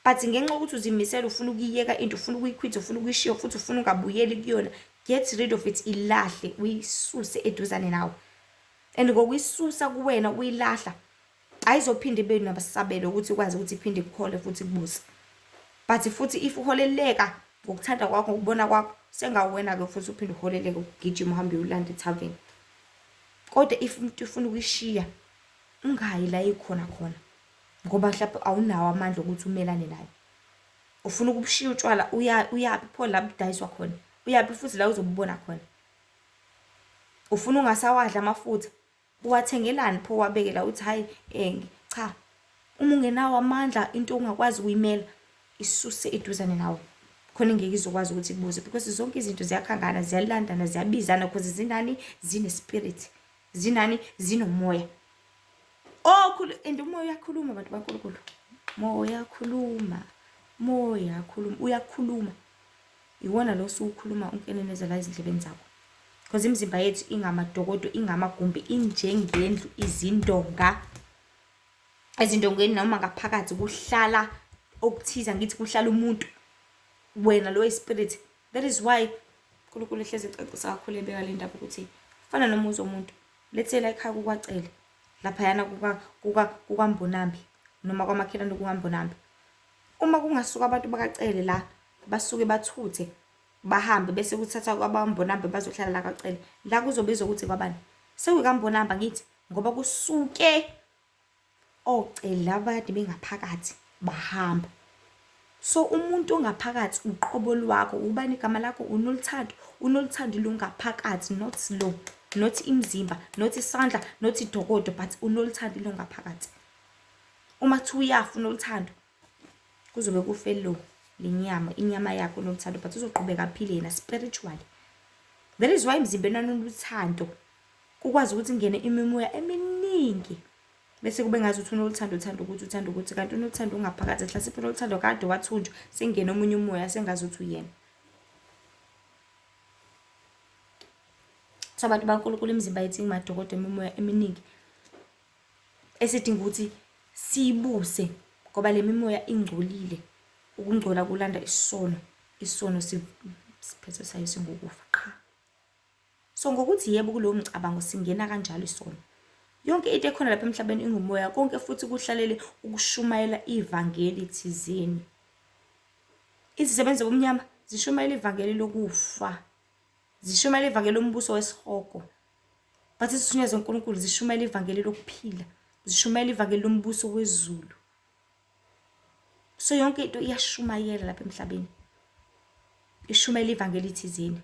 But ngenxa ukuthi uzimisela ufuna ukuyiyeka into, ufuna ukuyikhwitha, ufuna ukuyishiya, futhi ufuna ungabuyeli kuyona, get rid of it, ilahle, uyisuse eduzane nawe. And ngokuyisusa kuwena uyilahla, ayizophinda ibe nabasabelo ukuthi ukwazi ukuthi iphinde ikukhole futhi kubuse. But futhi if uholeleka ngokuthanda kwakho, ngokubona kwakho, sengawena-ke futhi uphinde uholeleke ukugijima uhambe uyolanda ethaveni. Kodwa if umuntu ufuna ukuyishiya, ungayi la ikhona khona, ngoba mhlawumbe awunawo amandla ukuthi umelane nayo. Ufuna ukubushiya utshwala, uyaphi pho la budayiswa khona, uyaphi futhi la uzobubona khona. Ufuna ungasawadla amafutha, uwathengelani pho wabekela uthi hayi cha, uma ungenawo amandla into ungakwazi ukuyimela, isuse eduzane nawe, khona ngeke izokwazi ukuthi kubuze. Because zonke izinto ziyakhangana, ziyalandana, ziyabizana, because zinani, zine-spirit, zinani, zinomoya. And umoya uyakhuluma abantu baNkulunkulu. Moya khuluma, moya khuluma, uyakhuluma. Iwona lo usukhuluma unkenenezela izindlebeni zakho. Because imizimba yethu ingamadokodo, ingamagumbi, injengendlu, izindonga. Ezindongeni noma ngaphakathi kuhlala okuthiza, ngithi kuhlala umuntu, wena lo spirit. That is why uNkulunkulu ehlezi ecacisa kakhulu ebeka le ndaba ukuthi fana nomuzi womuntu. Let's say like kukwacele lapha yana kukaMbonambi noma kwamakhelwane kukaMbonambi. Uma kungasuka abantu bakacele la, basuke bathuthe bahambe bese kuthatha kwabaMbonambi bazohlala la kacele, la kuzobizwa ukuthi kwabani, sekukaMbonambi ngithi, ngoba kusuke ocele labade bengaphakathi bahamba. So umuntu ongaphakathi uqobo lwakho, ubani igama lakho, unoluthando lungaphakathi, not slow, not imzimba, not isandla, not idokodo, but unoluthando lungaphakathi. Uma kuthi uyafa unoluthando, kuzobe kufelo lenyama, inyama yakho unoluthando, but uzoqhubeka aphile yena spiritually. That is why emzimbeni unoluthando ukwazi ukuthi ngene imimoya eminingi. Bese kube ngazi ukuthi unoluthando, uthanda ukuthi kanti unoluthando ungaphakathi, hlasimpe unoluthando kade wathunjwa, sengena omunye umoya sengazi ukuthi uyena. So abantu baNkulunkulu imizimba yethu ingadokodo imimoya eminingi esidinga ukuthi siyibuse, ngoba le mimoya ingcolile. Ukungcola kulanda isono, isono siphethe sayo singokufa qha. So ngokuthi yebo kulowo mcabango singena kanjalo isono, Yonke into ekhona lapha emhlabeni ingumoya, konke futhi kuhlalele ukushumayela ivangeli thizeni. Izisebenzi zobumnyama zishumayela ivangeli lokufa, zishumayela ivangeli lombuso wesihogo. Bathi sithunyezwe uNkulunkulu zishumayela ivangeli lokuphila, zishumayela ivangeli lombuso wezulu. So yonke into iyashumayela lapha emhlabeni, ishumayela ivangeli thizeni.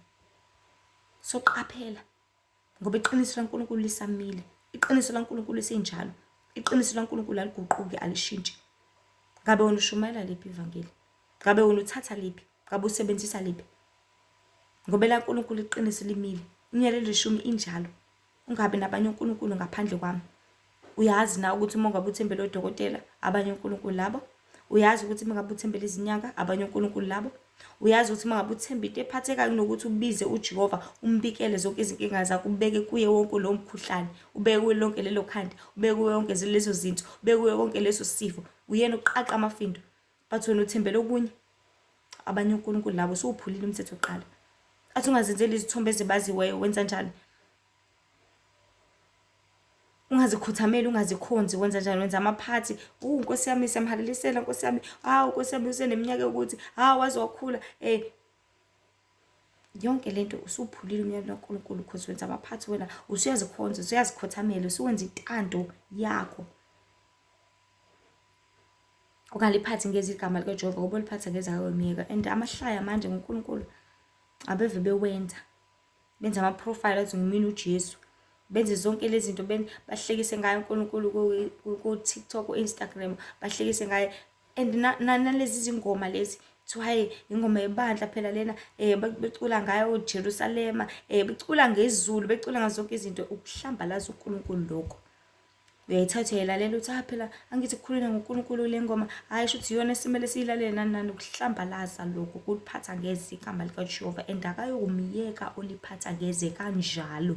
So qaphela, ngoba iqiniso laNkulunkulu lisamile, iqiniso laNkulunkulu lisenjalo, iqiniso laNkulunkulu aliguquki alishintshi. Ngabe wena ushumayela liphi ivangeli? Ngabe wena uthatha liphi? Ngabe usebenzisa liphi? Ngoba laNkulunkulu iqiniso limile, inyelelo 10 injalo. Ungabe nabanye uNkulunkulu ngaphandle kwami. Uyazi na ukuthi uma ngabe uthembele odokotela, abanye uNkulunkulu labo? Uyazi ukuthi uma ngabe uthembele izinyanga, abanye uNkulunkulu labo? Uyazi ukuthi uma ngabe uthemba into ephathekayo kunokuthi ubize uJehova, umbikele zonke izinkinga zakho, ubeke kuye wonke lo mkhuhlane, ubeke kuye lonke lelo khanda, ubeke kuye wonke lezo zinto, ubeke kuye wonke leso sifo, uyena uqaqa amafindo. Bathi wena uthembele okunye, abanye uNkulunkulu labo usuphulile umthetho oqala. Athi ungazenzeli izithombe ezibaziweyo, wenza njani? Ungazikhuthameli, ungazikhonzi, wenza njani? Wenza amaphathi. Nkosi yami siyamhalelisela, Nkosi yami. Nkosi yami useneminyaka yokuthi, waze wakhula. Yonke lento usuphulile umyalelo kaNkulunkulu because wenza amaphathi wena, usuyazikhonza, usuyazikhothamela, usuwenza intando yakho. Ungaliphathi ngezigama likaJehova ngoba uliphatha ngezakho miyeka. And amahlaya manje ngoNkulunkulu abeve bewenza. Benza ama-profile athi ngimina uJesu. Benze zonke lezi zinto bahlekise ngayo uNkulunkulu ku TikTok, ku-Instagram, bahlekise ngayo. And nalezi zingoma lezi kuthiwa hayi ingoma yebandla phela lena, becula ngayo Jerusalema, becula ngezulu, becula ngazo zonke izinto, ukuhlambalaza uNkulunkulu lokho. Uyayithatha uyalalela uthi phela angithi kukhuluna ngoNkulunkulu le ngoma, sho ukuthi iyona esimele siyilalele nani, ukuhlambalaza lokho kuliphatha ngezigama likaJehova and akayokumiyeka oliphatha ngeze kanjalo.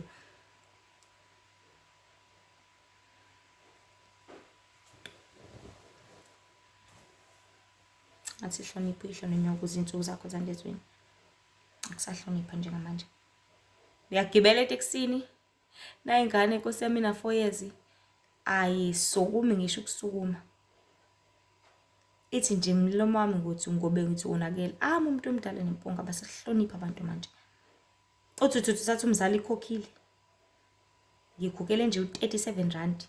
Athi hlonipha ihlononywa kuzinsuku zakho zandezweni. Akusahlonipha njengamanje. Uyagibela etekisini, na ingane Nkosi yami na 4 years, ayisukumi ngisho ukusukuma. Ithi nje umlomo wami ngothi ngobe ngithi unakele. Umuntu omdala nempunga basahlonipha abantu manje. Uthi sathi umzali ikhokhile. Ngikhokhele nje u37 rand.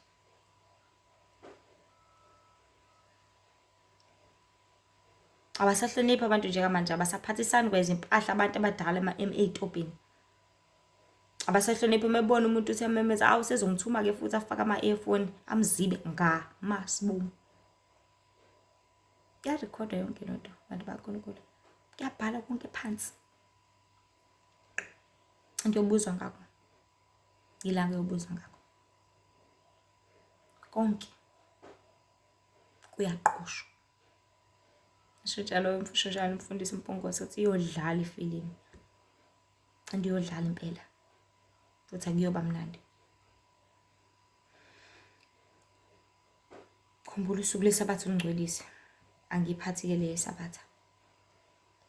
Abasahlonipha abantu njengamanje, abasaphathisani kwezimpahla abantu abadala etopini. Abasahlonipha mebona umuntu uthi amemeza, usezongithuma ke futhi afaka ama-earphone amzibe ngamasibomu. Kuyarekhoda yonke lento bantu baNkulunkulu. Kuyabhala konke phansi. Into yobuzwa ngakho. Ilanga yobuzwa ngakho. Konke kuyaqoshwa. Sho njalo umfundisi uMpungose uthi iyodlala ifilimu. And iyodlala impela. Futhi akuyoba mnandi. Khumbula usuku leSabatha ungcwelise. Angiphathi ke le Sabatha.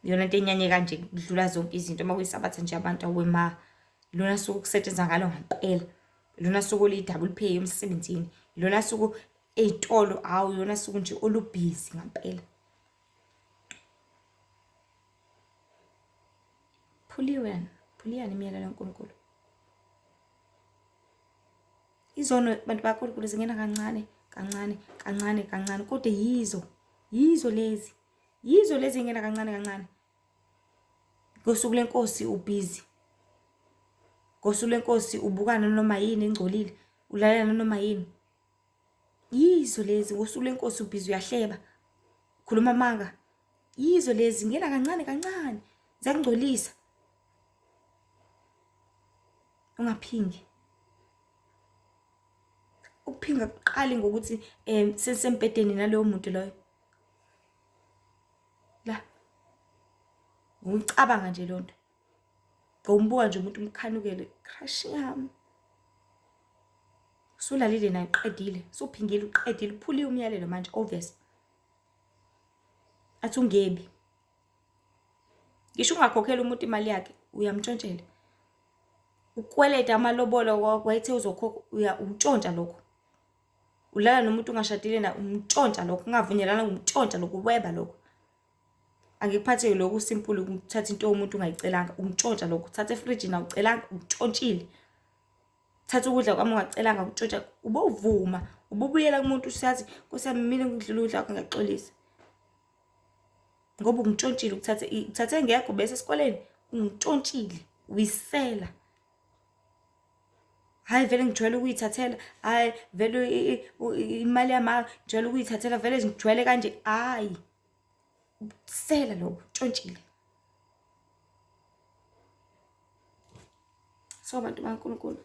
Yona into enyanye kanje kudlula zonke izinto uma kuyiSabatha nje abantu awema. Ilona suku kusetshenzwa ngalo ngempela. Ilona suku li-double pay emsebenzini. Ilona suku ezitolo yona suku nje olubhizi ngempela. Phuliyani imiyalelo kaNkulunkulu. Izono bantu baNkulunkulu zingena kancane kodwa yizo lezi ingena kancane. Ngosuku lenkosi ubhizi. Ngosuku lenkosi ubukana noma yini engcolile, ulalela noma yini. Yizo lezi ngosuku lenkosi ubhizi uyahleba. Khuluma amanga. Yizo lezi ingena kancane. Ziyangcolisa. Ungaphingi. Ukuphinga kuqali ngokuthi sesempedeni naloyo muntu loyo. La. Ngicabanga nje lonto. Ngombuka nje umuntu umkhanukele, crush yami. Usulalile naye uqedile, usuphingile uqedile, uphuliwe umyalelo manje obvious. Athi ungebi. Ngisho ungakhokhela umuntu imali yakhe, uyamtshontshela. ukweleta amalobolo wayethe uzokhokha, umtshontsha lokho. Ulala nomuntu ungashadile na, umtshontsha lokho. Ungavunyelana umtshontsha lokho, uweba lokho. Angikuphathe lokho simple ukuthatha into yomuntu ungayicelanga, umtshontsha lokho. Uthatha efrijini awucelanga, umtshontshile. Thatha ukudla kwami ungacelanga, ukutshontsha. Ubovuma, ububuyela kumuntu usiyazi, Nkosi yami mina ngidlula ukudla kwakho ngiyaxolisa. Ngoba ungitshontshile, uthathe ngekho bese esikoleni, ungitshontshile, uyisela. Hayi vele ngijwayele ukuyithathela, hayi vele imali yama ngijwayele ukuyithathela, vele ngijwayele kanje. Hayi, sela lokho, ntshontshiile. So bantu baNkulunkulu,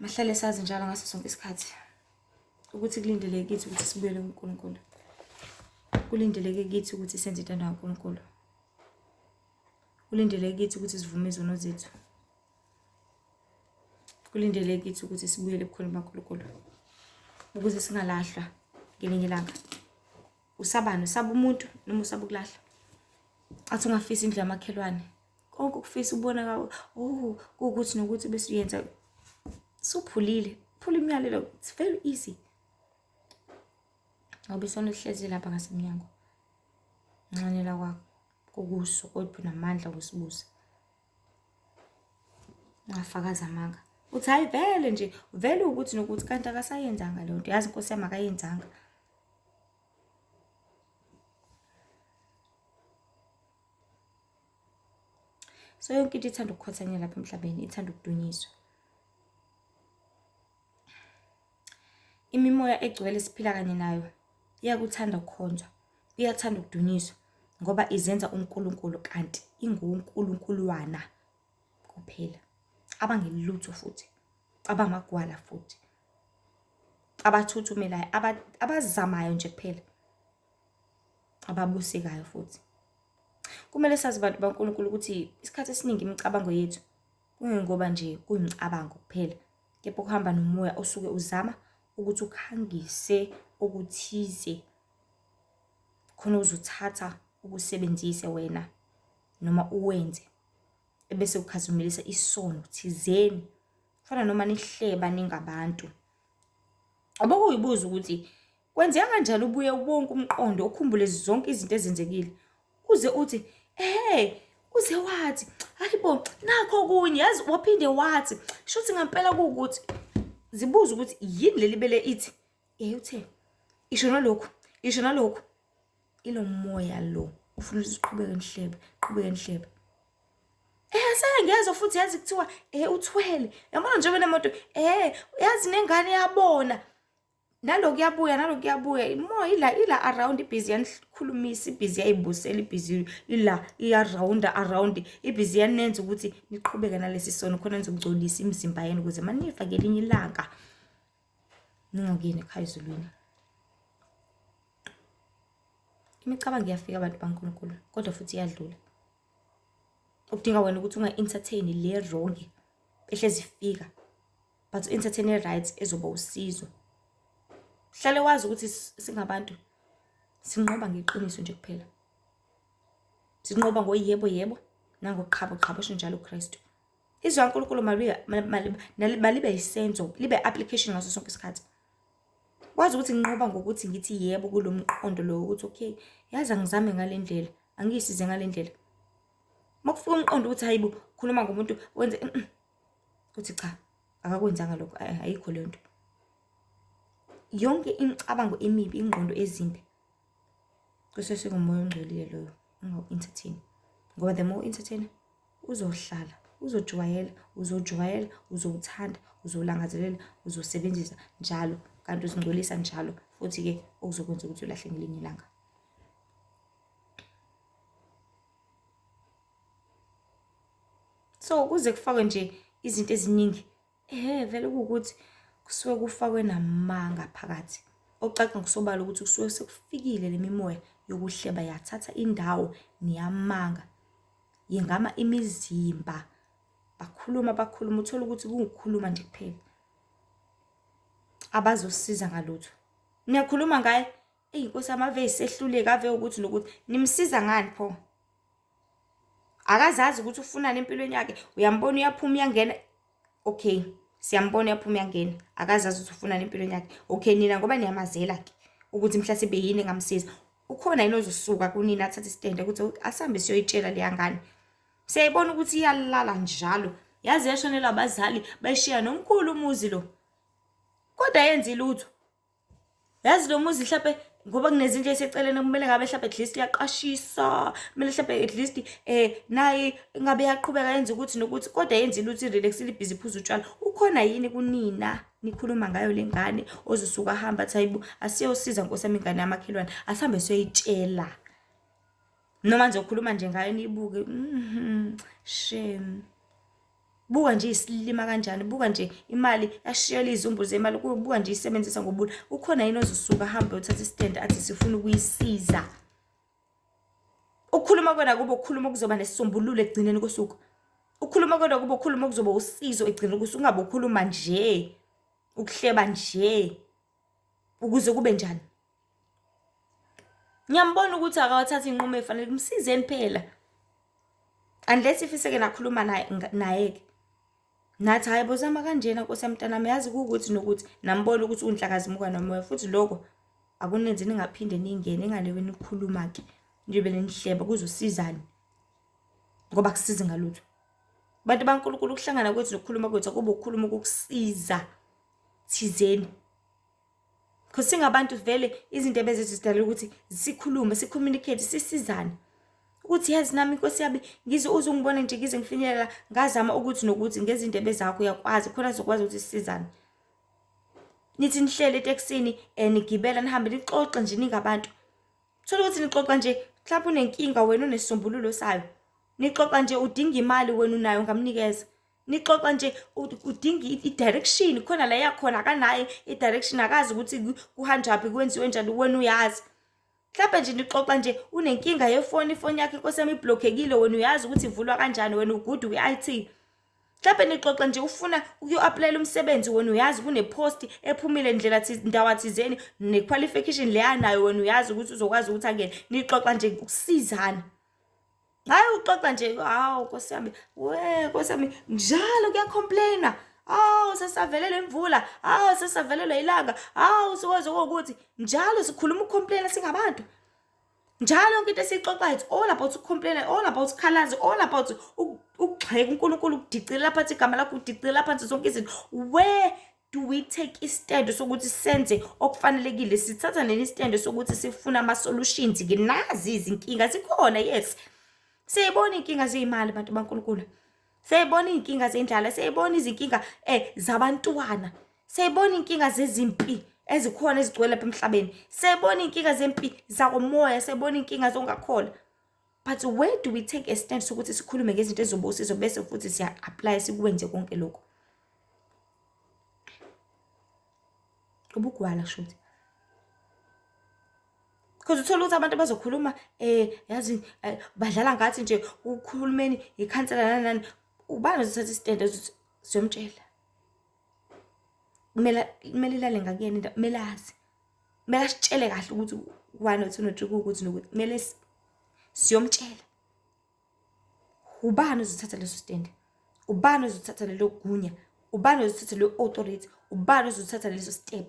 mahlale sazi njalo ngaso sonke isikhathi ukuthi kulindeleke kithi ukuthi sibuyele kuNkulunkulu. Kulindeleke kithi ukuthi senze intando kaNkulunkulu. Kulindeleke kithi ukuthi sivume izono zethu. Kulindeleke kithi ukuthi sibuyele ebukhoneni baNkulunkulu ukuze singalahlwa ngelinye ilanga. Usabani? Usaba umuntu noma usaba ukulahla? Athi ungafisa indlu yamakhelwane. Konke ukufisa ubona kawo, kuwukuthi nokuthi bese uyenza. Suphulile, phula imiyalelo. It's very easy. Ngoba isona lihlezi lapha ngasemnyango. Ncanela kwakho kokuso kodwa namandla okusibusa. Ungafakaza amanga. Uthi hayi vele nje, vele ukuthi nokuthi kanti akasayenzanga le nto. Yazi Nkosi yami akayenzanga. So yonke into ithanda ukukhothanya lapha emhlabeni, ithanda ukudunyiswa. Imimoya egcwele siphila kanye nayo iyakuthanda ukukhonzwa, iyathanda ukudunyiswa ngoba izenza uNkulunkulu kanti inguNkulunkuluwana kuphela. Abangelutho futhi, abamagwala futhi, abathuthumelayo, abazamayo nje kuphela, ababusekayo futhi. Kumele sazi bantu baNkulunkulu ukuthi isikhathi esiningi imicabango yethu kungengoba nje kuyimicabango kuphela, kepha kuhamba nomoya osuke uzama ukuthi ukhangise okuthize khona uzothatha ukusebenzise wena noma uwenze ebese ukhazimelisa isono thizeni. Kufana noma nihleba ningabantu. Abakuyibuza ukuthi kwenzeka kanjani ubuye wonke umqondo ukhumbule zonke izinto ezenzekile. Uze uthi uze wathi hayibo nakho kunye, yazi waphinde wathi shuthi ngempela kuukuthi zibuza ukuthi yini leli bele ithi uthe isho nalokhu ilo moya lo ufuna usiqhubeke nihlebe, qhubeke nihlebe. Sengezwe futhi yazi kuthiwa uthwele. Yabona nje benemoto yazi nengane yabona. Naloku kuyabuya. Imoya ila around ibhizi yanikhulumisa, ibhizi yayibusela, ibhizi ila around ibhizi yanenza ukuthi niqhubeke nalesi sono khona nizokugcolisa imizimba yenu ukuze manifa ngelinye ilanga ningakuyeni ekhaya ezulwini. Imicabango iyafika abantu baNkulunkulu kodwa futhi iyadlula. Ukudinga wena ukuthi unga-entertain le wrong ehlezi ifika, but entertain right ezoba usizo. Hlale wazi ukuthi singabantu sinqoba ngeqiniso nje kuphela. Sinqoba ngoyebo nangoqhabo esho njalo uKristu. Izwi kaNkulunkulu malibe yisenzo, libe application ngaso sonke isikhathi. Wazi ukuthi nginqoba ngokuthi ngithi yebo kulo mqondo lo ukuthi okay, yazi angizame ngale ndlela, angisize ngale ndlela. Makufika umqondo ukuthi hayibo khuluma ngomuntu wenze uthi cha, akakwenzanga lokho, ayikho le nto. Yonke imicabango emibi, ingqondo ezimbi kusese kumoya ongcolile loyo, ungawu-entertain. Ngoba the more entertain uzohlala, uzojwayela, uzowuthanda, uzowulangazelela, uzosebenzisa njalo kanti uzingcolisa njalo futhi ke okuzokwenza ukuthi ulahle ngelinye ilanga. So kuze kufakwe nje izinto eziningi vele kuwukuthi kusuke kufakwe namanga phakathi. Ocaca ngosobala ukuthi kusuke sekufikile le mimoya yokuhleba yathatha indawo niyamanga, yengama imizimba, bakhuluma uthola ukuthi kuwukhuluma nje kuphela, abazosiza ngalutho. Niyakhuluma ngaye Nkosi yami ave sehluleka, ave ukuthi nokuthi nimsiza ngani pho? Akazazi ukuthi ufunani empilweni yakhe. Uyambona uyaphuma uyangena. Okay, siyambona uyaphuma uyangena. Akazazi ukuthi ufunani empilweni yakhe. Okay, nina ngoba niyamazela ke ukuthi mhlawumbe yini engamsiza. Ukhona yini ozosuka kunina athathe istand ukuthi asambe siyoyitshela leya ngane. Siyayibona ukuthi iyalala njalo. Yazi yashonela abazali bayishiya nomkhulu umuzi lo. Kodwa yenza lutho. Yazi lo muzi mhlawumbe ngoba kunezinto eseceleni kumele ngabe mhlawumbe at least iyaqashisa, kumele mhlawumbe at least naye ngabe yaqhubeka yenza ukuthi nokuthi kodwa yenza lutho irelaxile busy phuza utshwala. Ukhona yini kunina nikhuluma ngayo lengane ozosuka hamba thayibu asiyosiza nkosami ingane yamakhelwane asambe siyoyitshela. Noma nje ukhuluma nje ngayo nibuke shame. Buka nje isilima kanjani, buka nje imali yashiyela izumbu zemali, kubuka nje isebenzisa ngobula. Ukhona yini ozosuka hambe uthatha istand athi sifuna ukuyisiza. Ukukhuluma kwena kube ukukhuluma okuzoba nesisombululo egcineni kosuku. Ukukhuluma kwena kube ukukhuluma okuzoba usizo egcineni kosuku, ungabe ukhuluma nje ukuhleba nje ukuze kube njani. Ngiyambona ukuthi akawathatha inqumo efanele kumsizeni phela. Unless ifiseke nakhuluma naye nathi hayi bozama kanjena nkosami mntanami yazi ukuthi nokuthi nambona ukuthi unhlakazimuka nomoya futhi lokho akunenze ningaphinde ningene engane wena ukukhuluma ke nje belenihleba kuzosizana ngoba kusiza ngalutho. Bantu baNkulunkulu ukuhlangana kwethu nokukhuluma kwethu akube ukukhuluma ukusiza thizeni. Because singabantu vele izinto ebezethu sidalelwe ukuthi sikhulume, sicommunicate, sisizane. Ukuthi yazi nami Nkosi yabi ngize uzungibone nje ngize ngifinyelela ngazama ukuthi nokuthi ngezinto ebezakho uyakwazi khona sizokwazi ukuthi sisizane. Nithi nihlele eTexini nigibela nihambe nixoxe nje ningabantu. Thola ukuthi nixoxa nje mhlawumbe unenkinga wena unesisombululo sayo. Nixoxa nje udinga imali wena unayo ngamnikeza. Nixoxa nje udinga i-direction khona la yakhona akanayo i-direction akazi ukuthi kuhanjaphi kwenziwe njani wena uyazi. Mhlawumbe nje nixoxa nje unenkinga yefoni ifoni yakhe nkosami iblockekile wena uyazi ukuthi ivulwa kanjani wena ugood kwi-IT. Mhlawumbe nixoxa nje ufuna ukuyo-applyela umsebenzi wena uyazi kunepost ephumile ndlela ndawo thizeni nequalification le yanayo wena uyazi ukuthi uzokwazi ukuthi angene. Nixoxa nje ukusizana. Hayi uxoxa nje hawo Nkosi yami Nkosi yami njalo kuyacomplaina. Sesavelelwe imvula. Sesavelelwe ilanga. Sikwazi ukuthi njalo sikhuluma ukukhomplayina singabantu. Njalo yonke into esixoxa it's all about ukukhomplayina, all about ukhalaza, all about ukugxeka uNkulunkulu ukudicila phansi igama lakho udicila phansi zonke izinto. Where do we take istand sokuthi senze okufanelekile? Sithatha neni istand sokuthi sifuna ama solutions ke nazi izinkinga zikhona yes. Siyibona inkinga zezimali abantu baNkulunkulu. Siyibona inkinga zendlala, siyibona izinkinga zabantwana. Siyibona inkinga zezimpi ezikhona ezigcwele lapha emhlabeni. Siyibona inkinga zempi zakomoya, siyibona inkinga zongakhola. But where do we take a stand sokuthi sikhulume ngezinto ezobosizo bese futhi siya apply sikwenze konke lokho? Ubugwala shothi. Because uthola ukuthi abantu bazokhuluma yazi badlala ngathi nje ukukhulumeni ikhansela nani ubani uzothatha istand ukuthi siyomtshela. Kumele ilale ngakuyena into kumele azi. Kumele asitshele kahle ukuthi 1 2 3 ukuthi nokuthi kumele siyomtshela. Ubani uzothatha leso stand? Ubani uzothatha lelo gunya? Ubani uzothatha le authority? Ubani uzothatha leso step?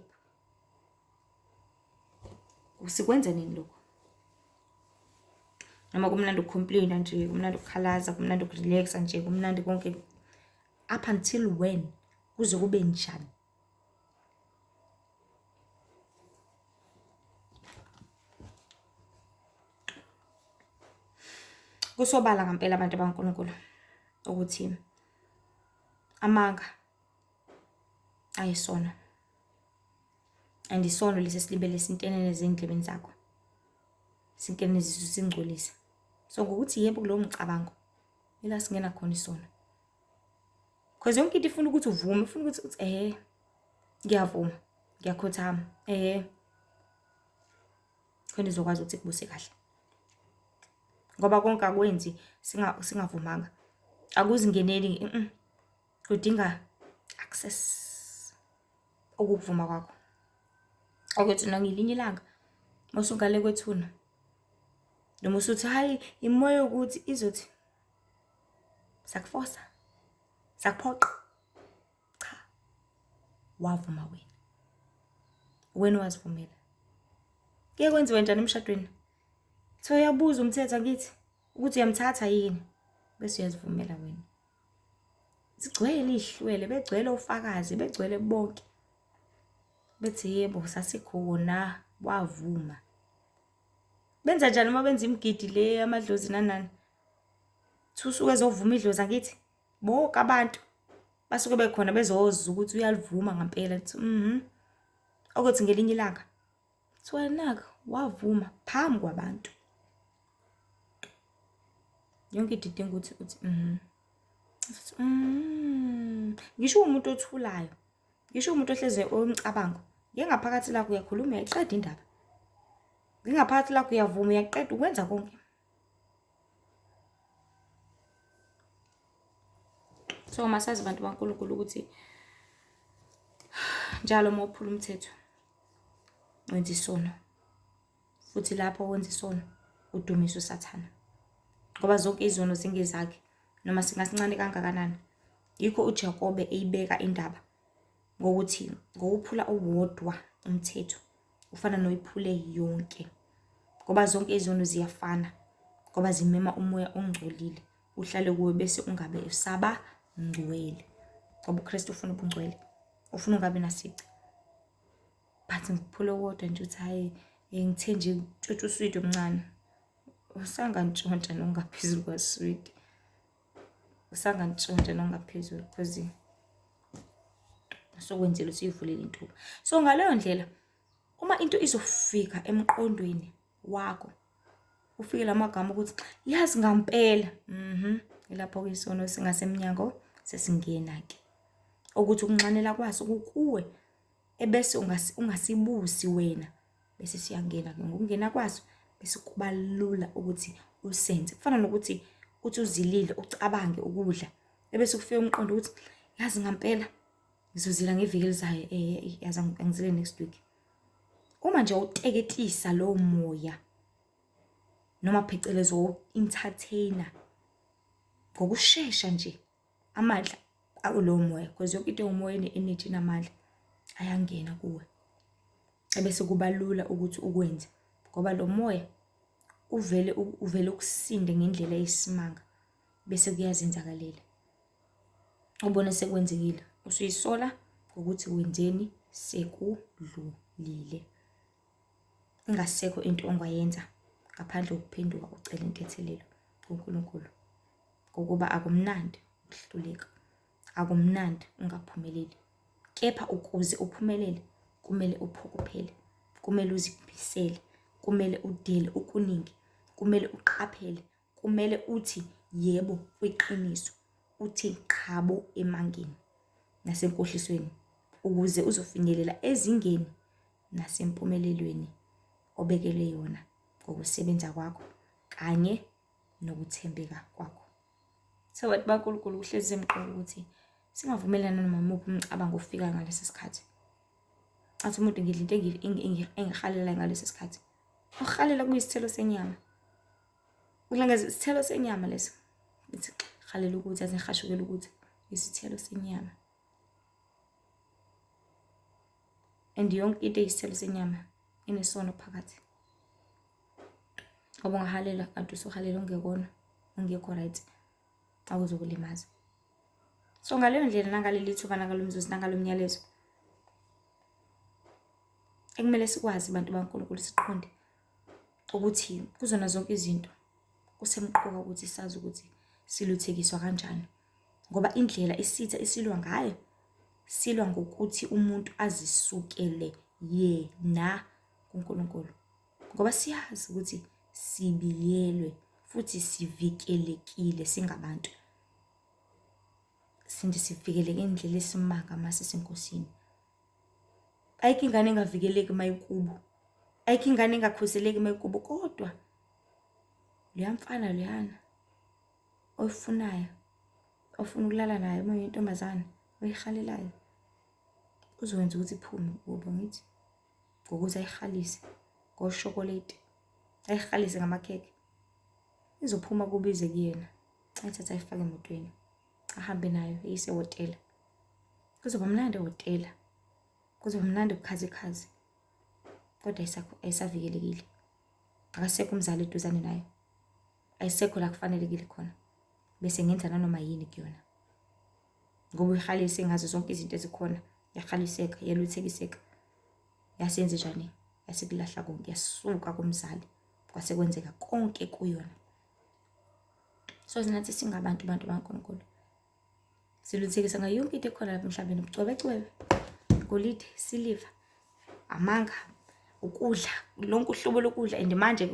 Usikwenza nini lokho? Noma kumnandi ukcomplaina nje, kumnandi ukukhalaza, kumnandi ukurelaxa nje, kumnandi konke. Up until when kuze kube njani? Kusobala ngempela abantu baNkulunkulu ukuthi amanga ayisona. And isono lesi silibele sintenene ezindlebeni zakho. Sinkene zisu singcolisa. So ngokuthi yebo kulowo mcabango ila singena khona isono. Because yonke into ifuna ukuthi uvume, ifuna ukuthi ngiyavuma, ngiyakhothama. Khona izokwazi ukuthi kubuse kahle. Ngoba konke akwenzi singavumanga. Akuzingeneli kudinga access okuvuma kwakho. Ukuthi nangelinye ilanga masungale kwethuna. Noma usuthi hayi imoya ukuthi izothi Sakufosa? Sakuphoqa? Cha. Wavuma wena. Wena wazivumela. Kuye kwenziwe njani emshadweni? So uyabuza umthetho angithi ukuthi uyamthatha yini bese uyazivumela wena. Sigcwele ihlwele, begcwele ufakazi, begcwele bonke. Bethi yebo sasikhona wavuma. Benza njani uma benza imigidi le amadlozi nanani? Usuke ezovuma idlozi angithi bonke abantu basuke bekhona bezozwa ukuthi uyalivuma ngempela ukuthi okuthi ngelinye ilanga wena wavuma phambi kwabantu. Yonke into idinga ukuthi ngisho umuntu othulayo, ngisho umuntu ohleze omcabango, ngengaphakathi lakho uyakhuluma uyayiqeda indaba. Ngengaphakathi lakho uyavuma uyaqeda ukwenza konke. So masazi abantu baNkulunkulu ukuthi njalo uma uphula umthetho wenza isono. Futhi lapho wenza isono udumisa uSathana. Ngoba zonke izono zingezakhe noma singasincane kangakanani. Yikho uJakobe eyibeka indaba ngokuthi ngokuphula owodwa umthetho ufana noyiphule yonke. Ngoba zonke izono ziyafana ngoba zimema umoya ongcolile uhlale kuwe bese ungabe usaba ngcwele. Ngoba uKristu ufuna ubungcwele, ufuna ungabe nasici. But ngiphule wodwa nje uthi hayi ngithe nje utshuthu uswidi omncane. Usangantshontsha nongaphezulu kwaswidi. Usangantshontsha nongaphezulu because sokwenzela usivulele intuba. So ngaleyo ndlela uma into izofika emqondweni wakho ufike lamagama ukuthi yazi ngempela ilapho kuyisono singasemnyango sesingena ke ukuthi ukunxanela kwaso kukuwe ebese ungasibusi wena bese siyangena ke ngokungena kwaso bese kuba lula ukuthi usenze. Kufana nokuthi uthi uzilile ucabange ukudla ebese kufika umqondo ukuthi yazi ngempela ngizozila ngeviki elizayo yazi angizile next week. Uma nje uteketisa lo moya noma phecelezwa entertainer ngokusheshsha nje amandla akulo moya because yonke into umoya ene-energy namandla ayangena kuwe ebese kuba lula ukuthi ukwenze ngoba lo moya uvele ukusinde ngendlela eyisimanga bese kuyazenzakalela ubone sekwenzekile usuyisola ukuthi wenzeni sekudlulile. Ingasekho into ongayenza ngaphandle kokuphenduka ucela intethelelo kuNkulunkulu ngokuba akumnandi ukuhluleka, akumnandi ungaphumeleli. Kepha ukuze uphumelele kumele uphokophele, kumele uzibisele, kumele udele ukuningi, kumele uqaphele, kumele uthi yebo kweqiniso, uthi qhabo emangeni nasenkohlisweni ukuze uzofinyelela ezingeni nasempumelelweni obekele yona ngokusebenza kwakho kanye nokuthembeka kwakho. So wathi baNkulunkulu uhlezi emqoka ukuthi singavumelana noma umuphi umcabango ofika ngalesi sikhathi. Athi umuntu ngidla into engihalela ngalesi sikhathi. Ukuhalela kuyisithelo senyama. Ulangeza isithelo senyama leso. Ithi halela ukuthi azingihashukela ukuthi isithelo senyama. And yonke into eyisithelo senyama inesono phakathi. Ngoba ungahalela kanti usuhalela ongekona, ongekho right akuzokulimaza. So ngaleyo ndlela nangaleli thuba nangalomzuzu nangalomnyalezo ekumele sikwazi abantu baNkulunkulu siqonde ukuthi kuzona zonke izinto kusemqoka ukuthi sazi ukuthi siluthekiswa kanjani ngoba indlela isitha isilwa ngayo silwa ngokuthi umuntu azisukele yena kuNkulunkulu ngoba siyazi ukuthi sibiyelwe futhi sivikelekile singabantu. Sindi sivikeleke indlela esimanga mase senkosini. Ayikho ingane engavikeleki mayikubo. Ayikho ingane engakhuseleki mayikubo kodwa luyamfana luyana oyifunayo ofuna ukulala naye uma uyintombazane oyihalelayo uzokwenza ukuthi iphume kubo ngithi ngokuthi ayihalise ngoshokolate ayihalise ngamakhekhe izophuma kubize kuyena ayithatha ayifake emotweni ahambe nayo iyise ehhotela. Kuzoba mnandi ehhotela, kuzoba mnandi bukhazikhazi, kodwa ayisavikelekile. Akasekho umzali eduzane nayo, ayisekho la kufanelekile khona. Bese ngenza nanoma yini kuyona, ngoba uyihalise ngazo zonke izinto ezikhona. Yahaliseka, yaluthekiseka, yasenze njani, yasekulahla konke, yasuka kumzali, kwase kwenzeka konke kuyona. So nathi singabantu baNkulunkulu siluthekisa ngayo yonke into ekhona lapha emhlabeni, ubucwebecwebe, igolide, siliva, amanga, ukudla, lonke uhlobo lokudla. And manje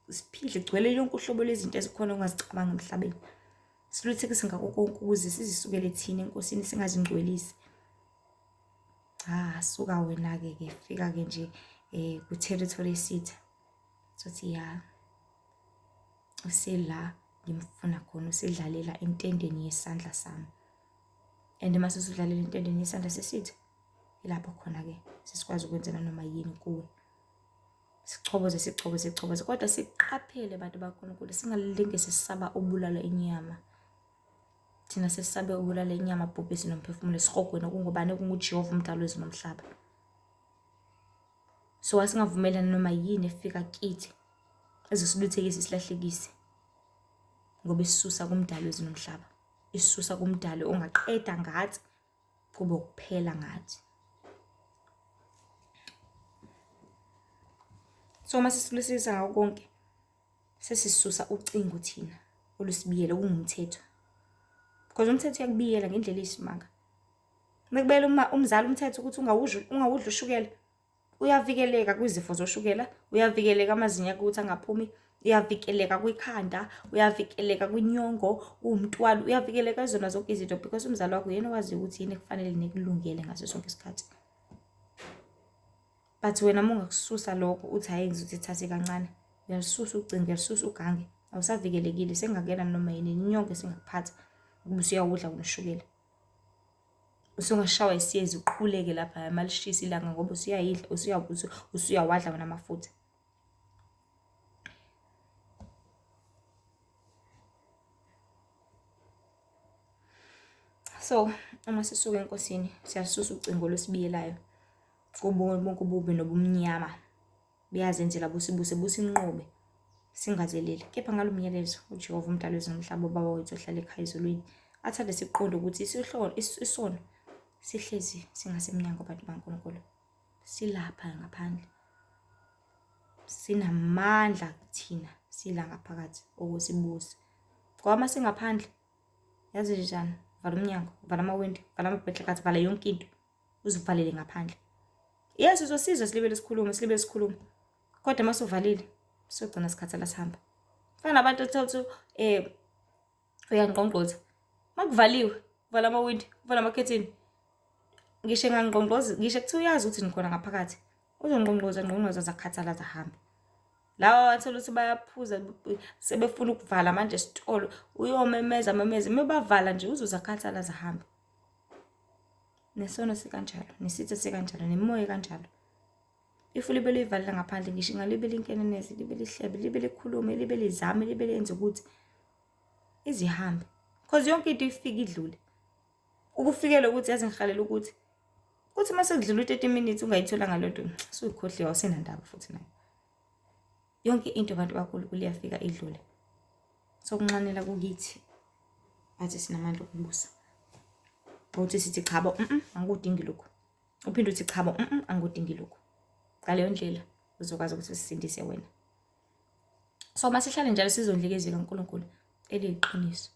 siphile gcwele yonke uhlobo lwezinto ezikhona ongazicabanga emhlabeni. Siluthekisa ngakho konke ukuze sizisukele thina enkosini singazingcwelisi. Suka wena-ke fika-ke nje ku-territory esitha sothi ya usela ngimfuna khona, usedlalela entendeni yesandla sami. And mase usudlalela entendeni yesandla sesitha, ilapho khona-ke sesikwazi ukwenza nanoma yini kuwe. Sichoboze, kodwa siqaphele bantu baNkulunkulu, singalinge sisaba ubulala inyama. Thina sesisabe ubulala inyama, bhubhisi nomphefumulo, sirhogwe nokungubani kunguJehova umdali wezulu nomhlaba. So asingavumelana noma yini efika kithi ezosiluthekisa isilahlekise, ngoba isisusa kumdali wezulu nomhlaba, isisusa kumdali ongaqeda ngathi kube ukuphela ngathi. So mase silusisa ngako konke, sesisusa ucingo thina olusibiyela kungumthetho, because umthetho uyakubiyela ngendlela eyisimanga. Nekubela umzali umthetho ukuthi ungawudla ushukela, uyavikeleka kwizifo zoshukela, uyavikeleka amazinyo akho ukuthi angaphumi, uyavikeleka kwikhanda, uyavikeleka kwinyongo, umntwana uyavikeleka izona zonke izinto, because umzali wakho yena wazi ukuthi yini kufanele nekulungele ngaso sonke isikhathi. But wena mongakususa lokho uthi hayi ngizothi thathe kancane, uyalisusa ucingo, uyalisusa ugange, awusavikelekile, sengakena noma yini, inyongo singakuphatha, ubuse uyawudla unoshukela. Usungashawa isiyezi uqhuleke lapha malishisa ilanga ngoba usuyayidla, usuyawadla wena amafutha. So uma sisuka enkosini siyasusa ucingo losibiyelayo, bonke ububi nobumnyama buyazenzela busibuse businqobe singazeleli. Kepha ngalo myalezo uJehova umdali wezulu nomhlaba, ubaba wethu ohlala ekhaya ezulwini, athande siqonde ukuthi isono sihlezi singasemnyango abantu baNkulunkulu, silapha ngaphandle, sinamandla thina sila ngaphakathi okusibusa. Ngoba uma singaphandle, yazi njani, vala umnyango, vala amawindi, vala amabhehlekathi, vala yonke into, uzivalele ngaphandle. Yes, uzosizwa silibele sikhuluma, kodwa uma uvalile sogcina sikhathela sihamba. Fana nabantu othathu uyangqongqoza, makuvaliwe, vala amawindi, vala amakhethini. Ngisho engangqongqoza, ngisho kuthiwa uyazi ukuthi nikhona ngaphakathi, uzongqongqoza zakhathala zahambe. Lawa wathola ukuthi bayaphuza sebefuna ukuvala manje esitolo, uyomemeza, mebavala nje uzozakhathala zahambe. Nesono sikanjalo, nesitha sikanjalo, nemoya kanjalo. Ifu libe livalela ngaphandle, ngisho ngalibe linkeneneze, libe lihlebe, libe likhulume, libe lizame, libe lenze ukuthi izihambe. Because yonke into ifika idlule. Ukufikela ukuthi yazi ngihalela ukuthi mase kudlula 30 minutes ungayithola ngalonto, suyikhohliwe awusenandaba futhi nayo. Yonke into abantu baNkulunkulu iyafika idlule. Sokunxanela kukithi athi sinamandla okubusa. Uthi sithi chabo, angikudingi lokho. Uphinde uthi chabo, angikudingi lokho. Ngaleyo ndlela uzokwazi ukuthi usisindise wena. So masihlala njalo sizondlikezela uNkulunkulu eliqiniso.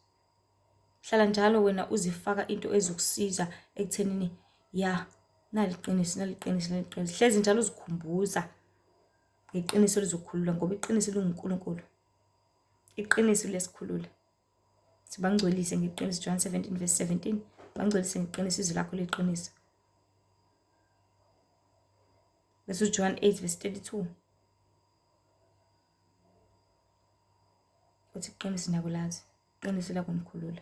Hlala njalo wena uzifaka into ezokusiza ekuthenini ya naliqiniso. Hlezi njalo uzikhumbuza ngeqiniso lizokukhulula, ngoba iqiniso linguNkulunkulu. Iqiniso lesikhulula. Sibangcwelise ngeqiniso, John 17:17. Bangcwelise ngeqiniso izwi lakho liqiniso. Bese John 8:32. Uthi iqiniso niyakulazi, iqiniso lakho nikhulula.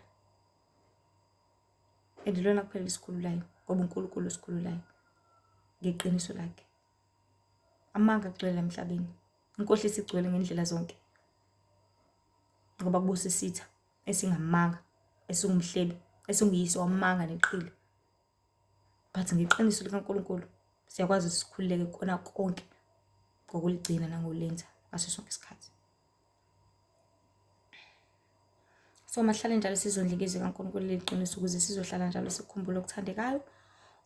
Endilona kuphela isikhululayo, ngoba uNkulunkulu usikhululayo ngeqiniso lakhe. Amanga agcwele emhlabeni, inkohliso igcwele ngendlela zonke, ngoba kubusa isitha esingamanga, esingumhlebi, esinguyise wamanga neqile. But ngeqiniso likaNkulunkulu siyakwazi sikhululeke kona konke ngokuligcina nangokulenza ngaso sonke isikhathi. So mahlale njalo sizondla izwi likaNkulunkulu liqiniso ukuze sizohlala njalo sikhumbula okuthandekayo,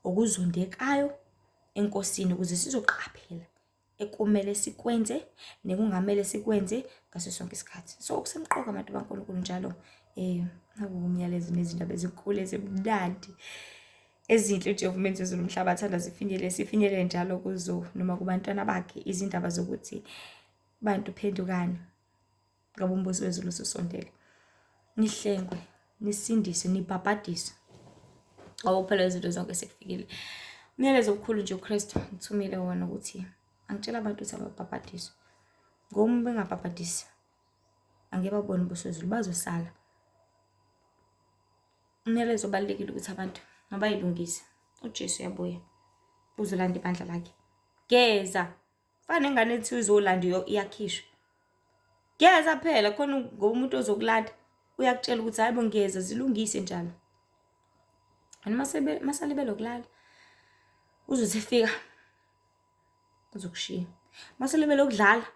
okuzondekayo enkosini ukuze sizoqaphela ekumele sikwenze nekungamele sikwenze ngaso sonke isikhathi. So okusemqoka abantu baNkulunkulu njalo nakumyalezo nezindaba ezinkulu ezimnandi ezinhle uJehova umenzi wezulu nomhlaba athanda sifinyelele njalo kuzo noma kubantwana bakhe izindaba zokuthi bantu phendukani ngoba umbuso wezulu usondele. Nihlengwe, nisindiswe, nibhabhadiswe. Awuphela izinto zonke sekufikile. Umyalezo omkhulu nje uKristu ngithumile wona ukuthi angitshela abantu ukuthi ababhabhadiswe. Ngoba bengabhabhadisi angeke babone umbuso wezulu bazosala. Umyalezo obalulekile ukuthi abantu mabayilungise. uJesu uyabuya uzolanda ibandla lakhe. Geza fana engane ethi uzolanda iyakhishwa. Geza phela khona ngoba umuntu ozokulanda uyakutshela ukuthi hayibo ngeza zilungise njalo. Masalibele okulala uzothi efika uzokushiya. Masalibele okudlala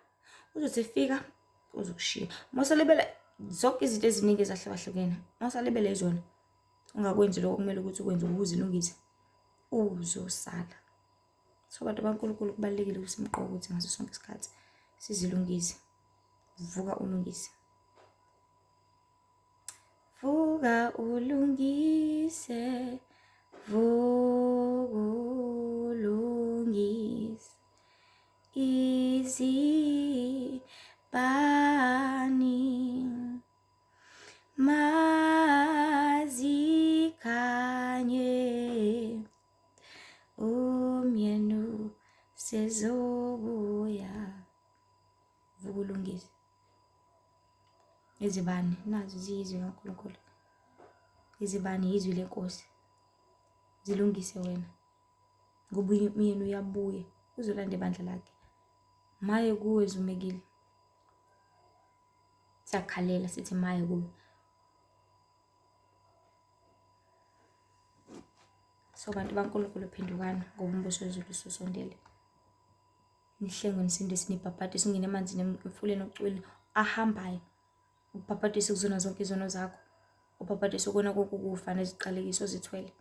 uzothi efika uzokushiya. Masalibele zonke izinto eziningi ezahlukahlukene. Masalibele izona ungakwenzi lokho kumele ukuthi ukwenze ukuzilungisa uzosala. So abantu baNkulunkulu kubalekile ukusimqoka ukuthi ngaso sonke isikhathi sizilungise. Vuka ulungise. Vuka ulungise. Vuka ulungise. Izibani mazikhanye umyeni sezobuya. Vuka ulungise. Izibani nazo ziyizwi kaNkulunkulu. Izibani yizwi lenkosi. Zilungise wena. Ngoba umyeni uyabuya uzolanda ibandla lakhe. Maye kuwe zumekile. Sakhalela sithi maye kuwe. So bantu baNkulunkulu phendukana ngoba umbuso wezulu usondele. Nihlengwe nisindise nibhabhadise ungene emanzini emfuleni ocwile ahambayo. Ubhabhadise kuzona zonke izono zakho. Ubhabhadise ukona konke ukufa neziqalekiso zithwele.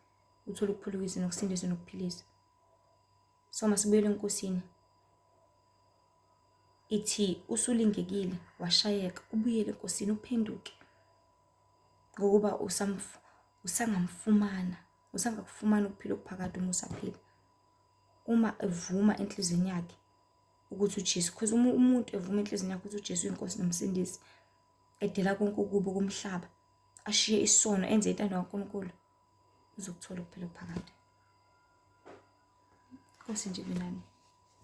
Uthola ukuphulukisa nokusindisa nokuphilisa. So masibuyele enkosini. Ithi usulingekile washayeka ubuyele enkosini uphenduke. Ngokuba usangamfumana ukuphila okuphakade uma usaphila. Uma evuma enhlizweni yakhe ukuthi uJesu, because umuntu evuma enhlizweni yakhe ukuthi uJesu uyinkosi nomsindisi, edela konke ukubo komhlaba, ashiye isono enze intando kaNkulunkulu, uzokuthola ukuphila okuphakade. Nkosi nje binani.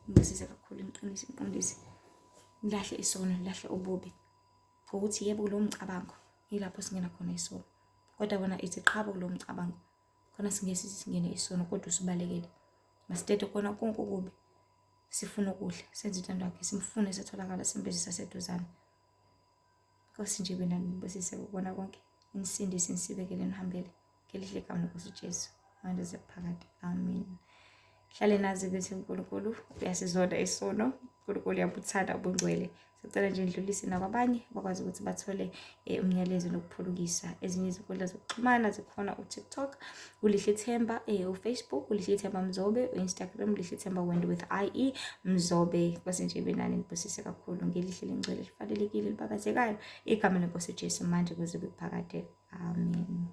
Ngibusise kakhulu imqondisi. Nilahle isono, nilahle ububi. Ngokuthi yebo kulo mcabango yilapho singena khona isono. Kodwa bona iziqhabo kulo mcabango khona singene isono kodwa usubalekele. Masithethe khona konke okubi. Sifuna ukudla, senze intando yakhe, simfune setholakala simbezisa seduzane. Nkosi nje binani ngibusise ukubona konke. Nisindise nisibekele nihambele. Ngelihle igama lenkosi uJesu. Manje zephakade. Amen. Hlale nazi ukuthi uNkulunkulu uyasizonda isono. uNkulunkulu uyabuthanda ubungcwele. Sicela nje ndlulise nabanye bakwazi ukuthi bathole umyalezo nokuphulukisa. Ezinye izinkundla zokuxhumana zikhona uTikTok, uLihle Themba, uFacebook, uLihle Themba Mzobe, uInstagram, uLihle Themba Wend with IE Mzobe. Nkosi nje benani ngibusise kakhulu ngelihle lengcwele lifanelekile libabazekayo. Igama lenkosi uJesu manje kuze kuphakade. Amen.